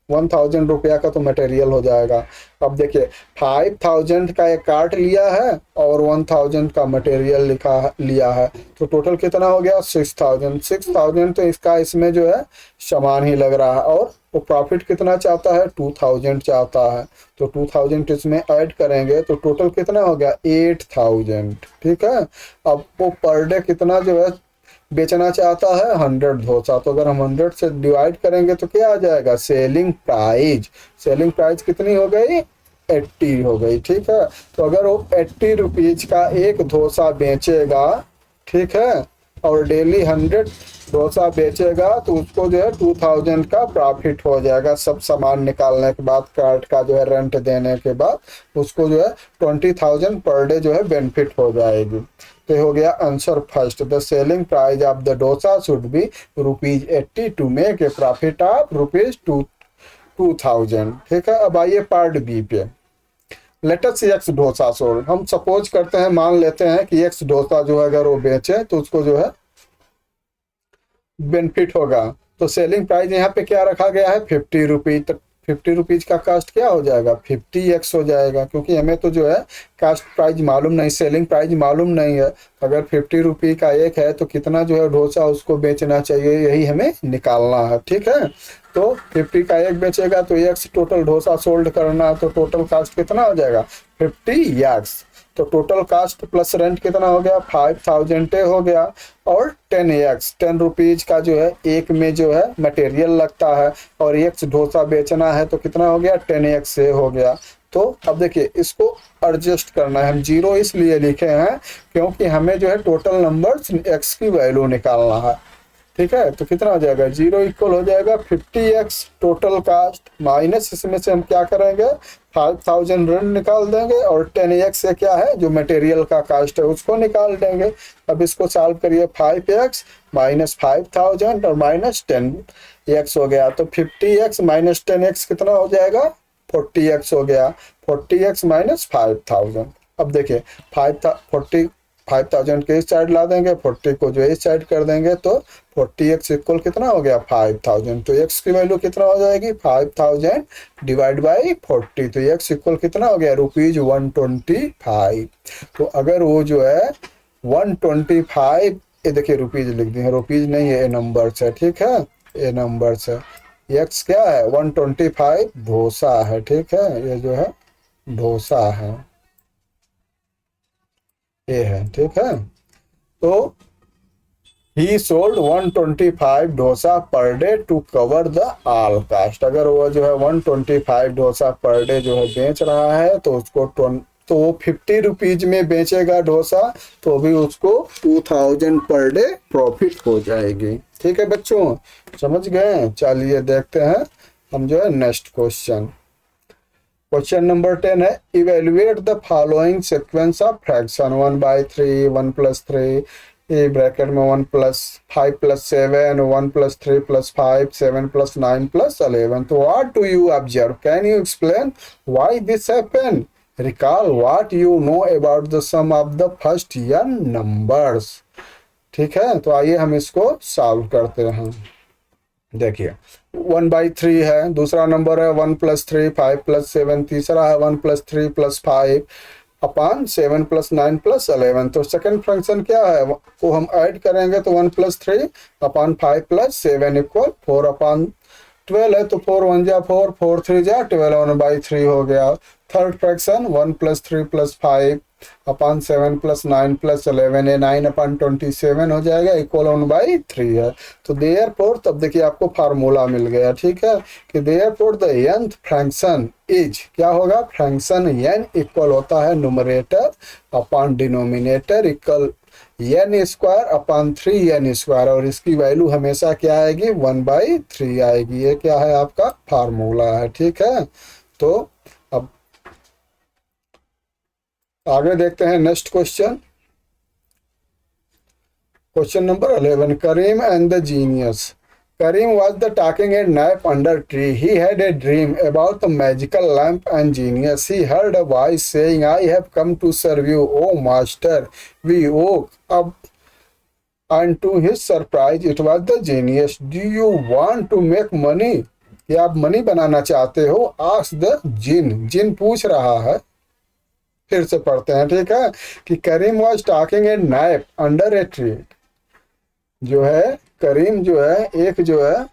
1000 रुपया का तो मटेरियल हो जाएगा। अब देखिए 5000 का एक कार्ट लिया है और 1000 का मटेरियल लिया है, तो टोटल कितना हो गया, 6000। 6000 तो इसका इसमें जो है सामान ही लग रहा है, और वो प्रॉफिट कितना चाहता है, 2000 चाहता है। तो 2000 इसमें ऐड करेंगे तो टोटल कितना हो गया, 8000। ठीक है, अब वो पर डे कितना जो है बेचना चाहता है, 100 डोसा। तो अगर हम 100 से डिवाइड करेंगे तो क्या आ जाएगा, सेलिंग प्राइस। सेलिंग प्राइस कितनी हो गई, 80 हो गई। ठीक है, तो अगर वो 80 रुपीज का एक डोसा बेचेगा, ठीक है, और डेली 100 डोसा बेचेगा तो उसको जो है 2000 का प्रॉफिट हो जाएगा। सब सामान निकालने के बाद, कार्ट का जो है रेंट देने के बाद, उसको जो है 20000 पर डे जो है बेनिफिट हो जाएगी। तो हो गया answer first. The selling price of the dosa should be ₹80 to make a profit of ₹2000। ठीक है, अब आइए पार्ट बी पे। Let us see x dosa sold. हम सपोज करते हैं, मान लेते हैं कि एक्स डोसा जो है अगर वो बेचे तो उसको जो है बेनिफिट होगा। तो सेलिंग प्राइस यहाँ पे क्या रखा गया है, 50 रुपीज। तो 50 रुपीज का कास्ट क्या हो जाएगा, 50x हो जाएगा, क्योंकि हमें तो जो है कास्ट प्राइस मालूम नहीं, सेलिंग प्राइस मालूम नहीं है। अगर 50 रुपये का एक है तो कितना जो है डोसा उसको बेचना चाहिए, यही हमें निकालना है। ठीक है, तो 50 का एक बेचेगा तो x टोटल डोसा सोल्ड करना है, तो टोटल कास्ट कितना हो जाएगा, 50x। तो टोटल कास्ट प्लस रेंट कितना हो गया, 5000 हो गया, और 10x, 10 रुपीज का जो है एक में जो है मटेरियल लगता है, और x डोसा बेचना है तो कितना हो गया, 10x से हो गया। तो अब देखिए इसको एडजस्ट करना है, हम 0 इसलिए लिखे हैं क्योंकि हमें जो है टोटल नंबर्स x की वैल्यू निकालना है। ठीक है, तो कितना हो जाएगा, 0 इक्वल हो जाएगा 50x टोटल कास्ट, माइनस इसमें से हम क्या करेंगे, 5000 रेंट निकाल देंगे, और 10x से क्या है जो मटेरियल का कास्ट है उसको निकाल देंगे। अब इसको सॉल्व करिए, 5x माइनस 5000 और माइनस 10x हो गया, तो 50x माइनस 10x कितना हो जाएगा, 40x हो गया। 40x minus 5000। अब देखिए 40 5000 के इस साइड ला देंगे, 40 को जो है इस साइड कर देंगे, तो 40x इक्वल कितना हो गया 5000। तो x की वैल्यू कितना हो जाएगी 5000 डिवाइड बाई 40, तो x इक्वल कितना हो गया ₹125। तो अगर वो जो है 125, ये देखिए रुपीज लिख दिए, रुपीज नहीं है, ये नंबर्स है, ठीक है, ये नंबर्स है। x क्या है 125 ढोसा है, ठीक है, ये जो है ढोसा है, ये है, ठीक है। तो ही sold 125 dosa per day to cover the all cost. अगर वो जो है 125 डोसा पर डे जो है बेच रहा है, तो उसको तो वो 50 रुपीज में बेचेगा डोसा, तो भी उसको 2000 पर डे प्रॉफिट हो जाएगी। ठीक है बच्चों, समझ गए। चलिए देखते हैं हम जो है नेक्स्ट क्वेश्चन। क्वेश्चन नंबर 10 है, evaluate the following sequence of fraction 1/3, 1+3, ये ब्रैकेट में 1 + 5 + 7, 1 + 3 + 5, 7 + 9 + 11। तो what do you observe? Can you explain why this happened? Recall what you know about the sum of the first n numbers। ठीक है, तो आइए हम इसको सॉल्व करते हैं। देखिए 1/3 है, दूसरा नंबर है 1 + 3, 5 + 7, तीसरा है 1 + 3 + 5 अपॉन 7 + 9 + 11। तो सेकंड फंक्शन क्या है वो हम ऐड करेंगे, तो 1 + 3 अपॉन 5 + 7 इक्वल 4/12 है, तो 4 1 जा 4, 4 3 जा 12, 1/3 हो गया। थर्ड फ्रैक्शन 1 + 3 + 5 अपॉन 7 + 9 + 11, ये 9/27 हो जाएगा, इक्वल 1/3 है। तो देयरफॉर, तब देखिए आपको फार्मूला मिल गया, ठीक है, कि therefore the nth fraction is, क्या होगा, फ्रैक्शन n इक्वल होता है numerator upon denominator equal n² upon 3n², और इसकी वैल्यू हमेशा क्या आएगी 1/3 आएगी। ये क्या है आपका फार्मूला है, ठीक है। तो अब आगे देखते हैं next question. Question number 11, Karim and the genius. Karim was the talking at nap under tree. He had a dream about the magical lamp and genius. He heard a voice saying, I have come to serve you, O master. We woke up, and to his surprise, it was the genius. Do you want to make money? क्या आप money बनाना चाहते हो? Ask the jinn. जिन पूछ रहा है, फिर से पढ़ते हैं, ठीक है, कि करीम वॉज टॉकिंग एट नाइप अंडर ए ट्री। जो है करीम जो है एक जो है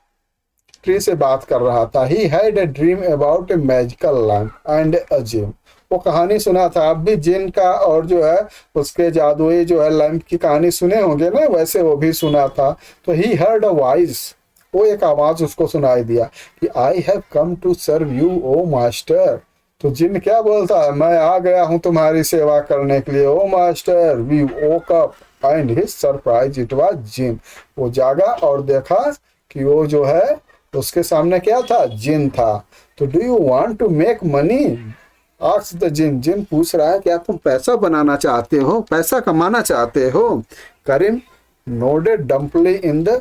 ट्री से बात कर रहा था। He had a dream about a magical lamp and a jinn. वो कहानी सुना था, अब भी जिन का और जो है उसके जादुई जो है लैम्प की कहानी सुने होंगे ना, वैसे वो भी सुना था। तो ही हर्ड अ वॉइस, वो एक आवाज उसको सुनाई दिया कि I have come to serve you O master. तो जिन क्या बोलता है, मैं आ गया हूं तुम्हारी सेवा करने के लिए, O master. We woke up and his surprise it was jinn. वो जागा और देखा कि वो जो है उसके सामने क्या था, जिन था। तो do you want to make money, ask the jinn. जिन पूछ रहा है कि आप तुम पैसा बनाना चाहते हो, पैसा कमाना चाहते हो। करीम नोडेड डम्पली इन द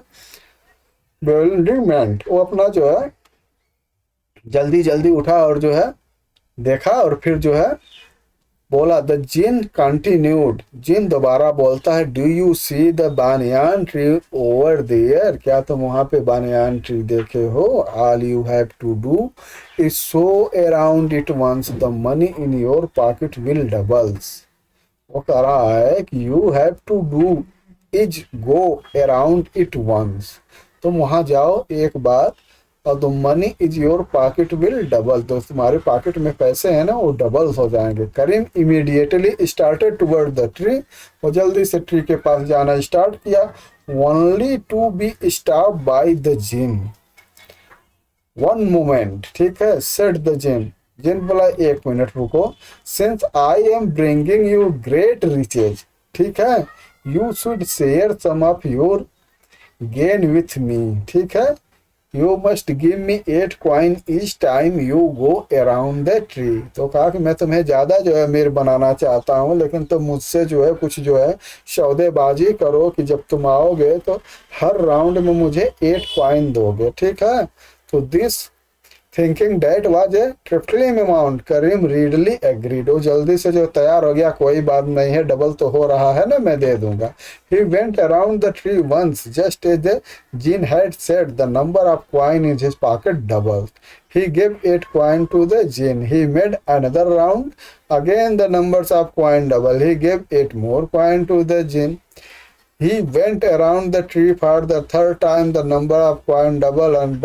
bewilderment। वो अपना जो है जल्दी जल्दी उठा और जो है देखा, और फिर जो है बोला। द जिन कंटिन्यूड, जिन दोबारा बोलता है, do you see the banyan tree over there. क्या तुम वहां पे बानियान ट्री देखे हो? All you have to do is so around it once, the money in your pocket will doubles. वो कह रहा है कि you have to do is go around it once, तुम वहां जाओ एक बार, और the money is your pocket will double, तो तुम्हारे पॉकेट में पैसे हैं ना वो डबल हो जाएंगे। Karim immediately started toward the tree. वो जल्दी से ट्री के पास जाना स्टार्ट किया, only to be stop by the jinn. One moment, ठीक है, सेड द जिन। जिन बोला 1 मिनट रुको, since I am bringing you great riches, ठीक है, you should share some of your gain with me, ठीक है। You must give me 8 coin each time you go around the tree. तो कहा कि मैं तुम्हें ज़्यादा जो है अमीर बनाना चाहता हूँ, लेकिन तुम मुझसे जो है कुछ जो है सौदेबाजी करो कि जब तुम आओगे तो हर राउंड में मुझे 8 कॉइन दोगे, ठीक है। तो this thinking that was a tripling amount, Karim readily agreed, वो जल्दी से जो तैयार हो गया, कोई बात नहीं है, डबल तो हो रहा है ना, मैं दे दूंगा। He went around the tree once just as the genie had said the number of coin in his pocket double, he gave 8 coin to the jinn, he made another round, again the numbers of coin double, he gave 8 more coin to the jinn, he went around the tree for the third time, the number of coin double, and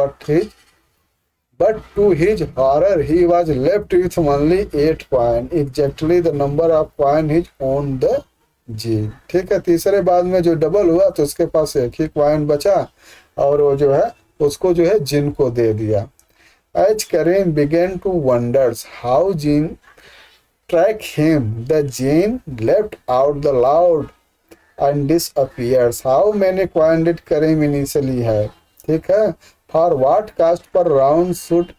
but to his horror he was left with only 8 coin, exactly the number of coin his own the jinn। ठीक है, तीसरे बाद में जो double हुआ तो उसके पास एक ही कॉइन बचा, और वो जो है उसको जो है जिन को दे दिया। As Karim began to wonder how Jinn track him, the Jinn left out the loud and disappears। How many coins did Karim initially have? ठीक है, for what cost per round should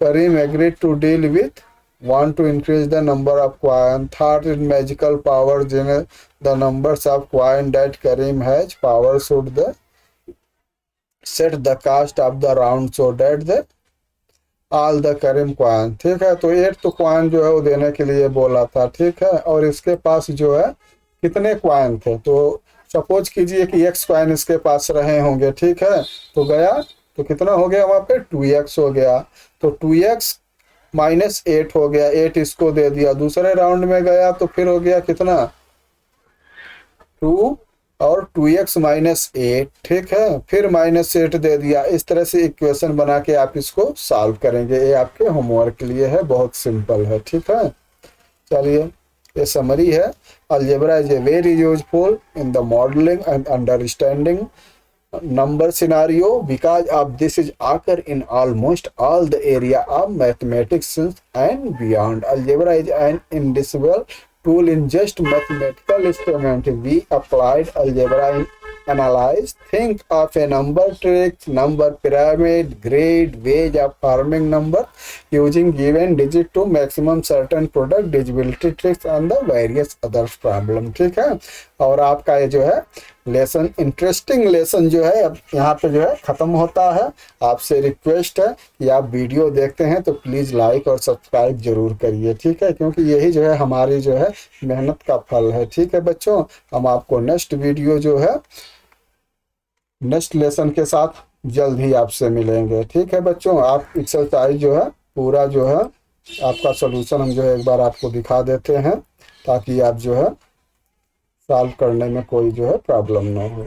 Karim agree to deal with? Want to increase the number of coin, thought in magical power, the numbers of coin that Karim has, power should the set the cost of the round so that the all the Karim क्वान। ठीक है, तो 8 तो Kuan जो है वो देने के लिए बोला था। ठीक है, और इसके पास जो है कितने क्वाइन थे, तो सपोज कीजिए कि x क्वाइन इसके पास रहे होंगे। ठीक है, तो गया तो कितना हो गया वहां पे 2x हो गया, तो 2x माइनस 8 हो गया, 8 इसको दे दिया। दूसरे राउंड में गया तो फिर हो गया कितना 2 और 2x माइनस 8। ठीक है, फिर माइनस 8 दे दिया। इस तरह से इक्वेशन बना के आप इसको सॉल्व करेंगे, ये आपके होमवर्क के लिए है, बहुत सिंपल है। ठीक है, चलिए ये समरी है। Algebra is a very useful in the modelling and understanding number scenario because of this is occur in almost all the area of mathematics and beyond। Algebra is an indivisible tool in just mathematical instrument। We applied algebra in analyze, think of a number tricks, number pyramid, grid, ways of forming number using given digit to maximum certain product, divisibility tricks and the various other problem। ठीक है, और आपका ये जो है lesson, interesting lesson जो है अब यहाँ पे जो है ख़त्म होता है। आपसे रिक्वेस्ट है कि आप वीडियो देखते हैं तो प्लीज़ लाइक और सब्सक्राइब जरूर करिए। ठीक है, क्योंकि यही जो है हमारी जो है मेहनत का फल है। ठीक है बच्चों, हम आपको नेक्स्ट वीडियो जो है नेक्स्ट लेसन के साथ जल्द ही आपसे मिलेंगे। ठीक है बच्चों, आप एक्सरसाइज जो है पूरा जो है आपका सॉल्यूशन हम जो है एक बार आपको दिखा देते हैं, ताकि आप जो है सॉल्व करने में कोई जो है प्रॉब्लम ना हो।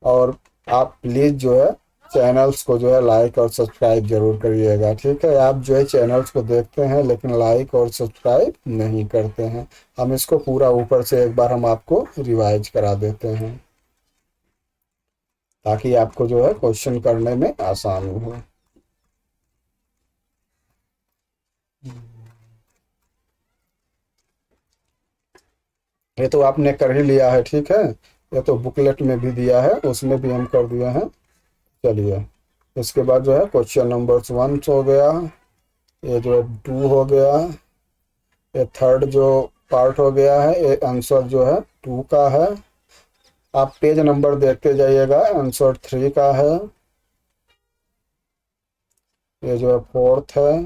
और आप प्लीज़ जो है चैनल्स को जो है लाइक और सब्सक्राइब जरूर करिएगा। ठीक है, आप जो है चैनल्स को देखते हैं लेकिन लाइक और सब्सक्राइब नहीं करते हैं। हम इसको पूरा ऊपर से एक बार हम आपको रिवाइज करा देते हैं, ताकि आपको जो है क्वेश्चन करने में आसानी हो। ये तो आपने कर ही लिया है। ठीक है, ये तो बुकलेट में भी दिया है, उसमें भी हम कर दिए हैं। चलिए, इसके बाद जो है क्वेश्चन नंबर 1 हो गया, ये जो है 2 हो गया, ये थर्ड जो पार्ट हो गया है, ये आंसर जो है 2 का है। आप पेज नंबर देखते जाइएगा, आंसर 3 का है। ये जो है 4th है,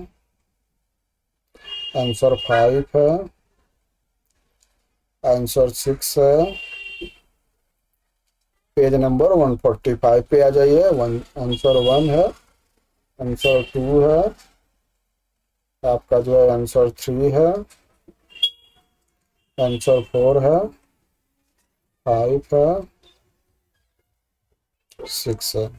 आंसर 5 है, आंसर 6 है। पेज नंबर 145 पे आ जाइए, आंसर 1 है, आंसर 2 है, आपका जो है आंसर 3 है, आंसर 4 है, 5 है, 6 है।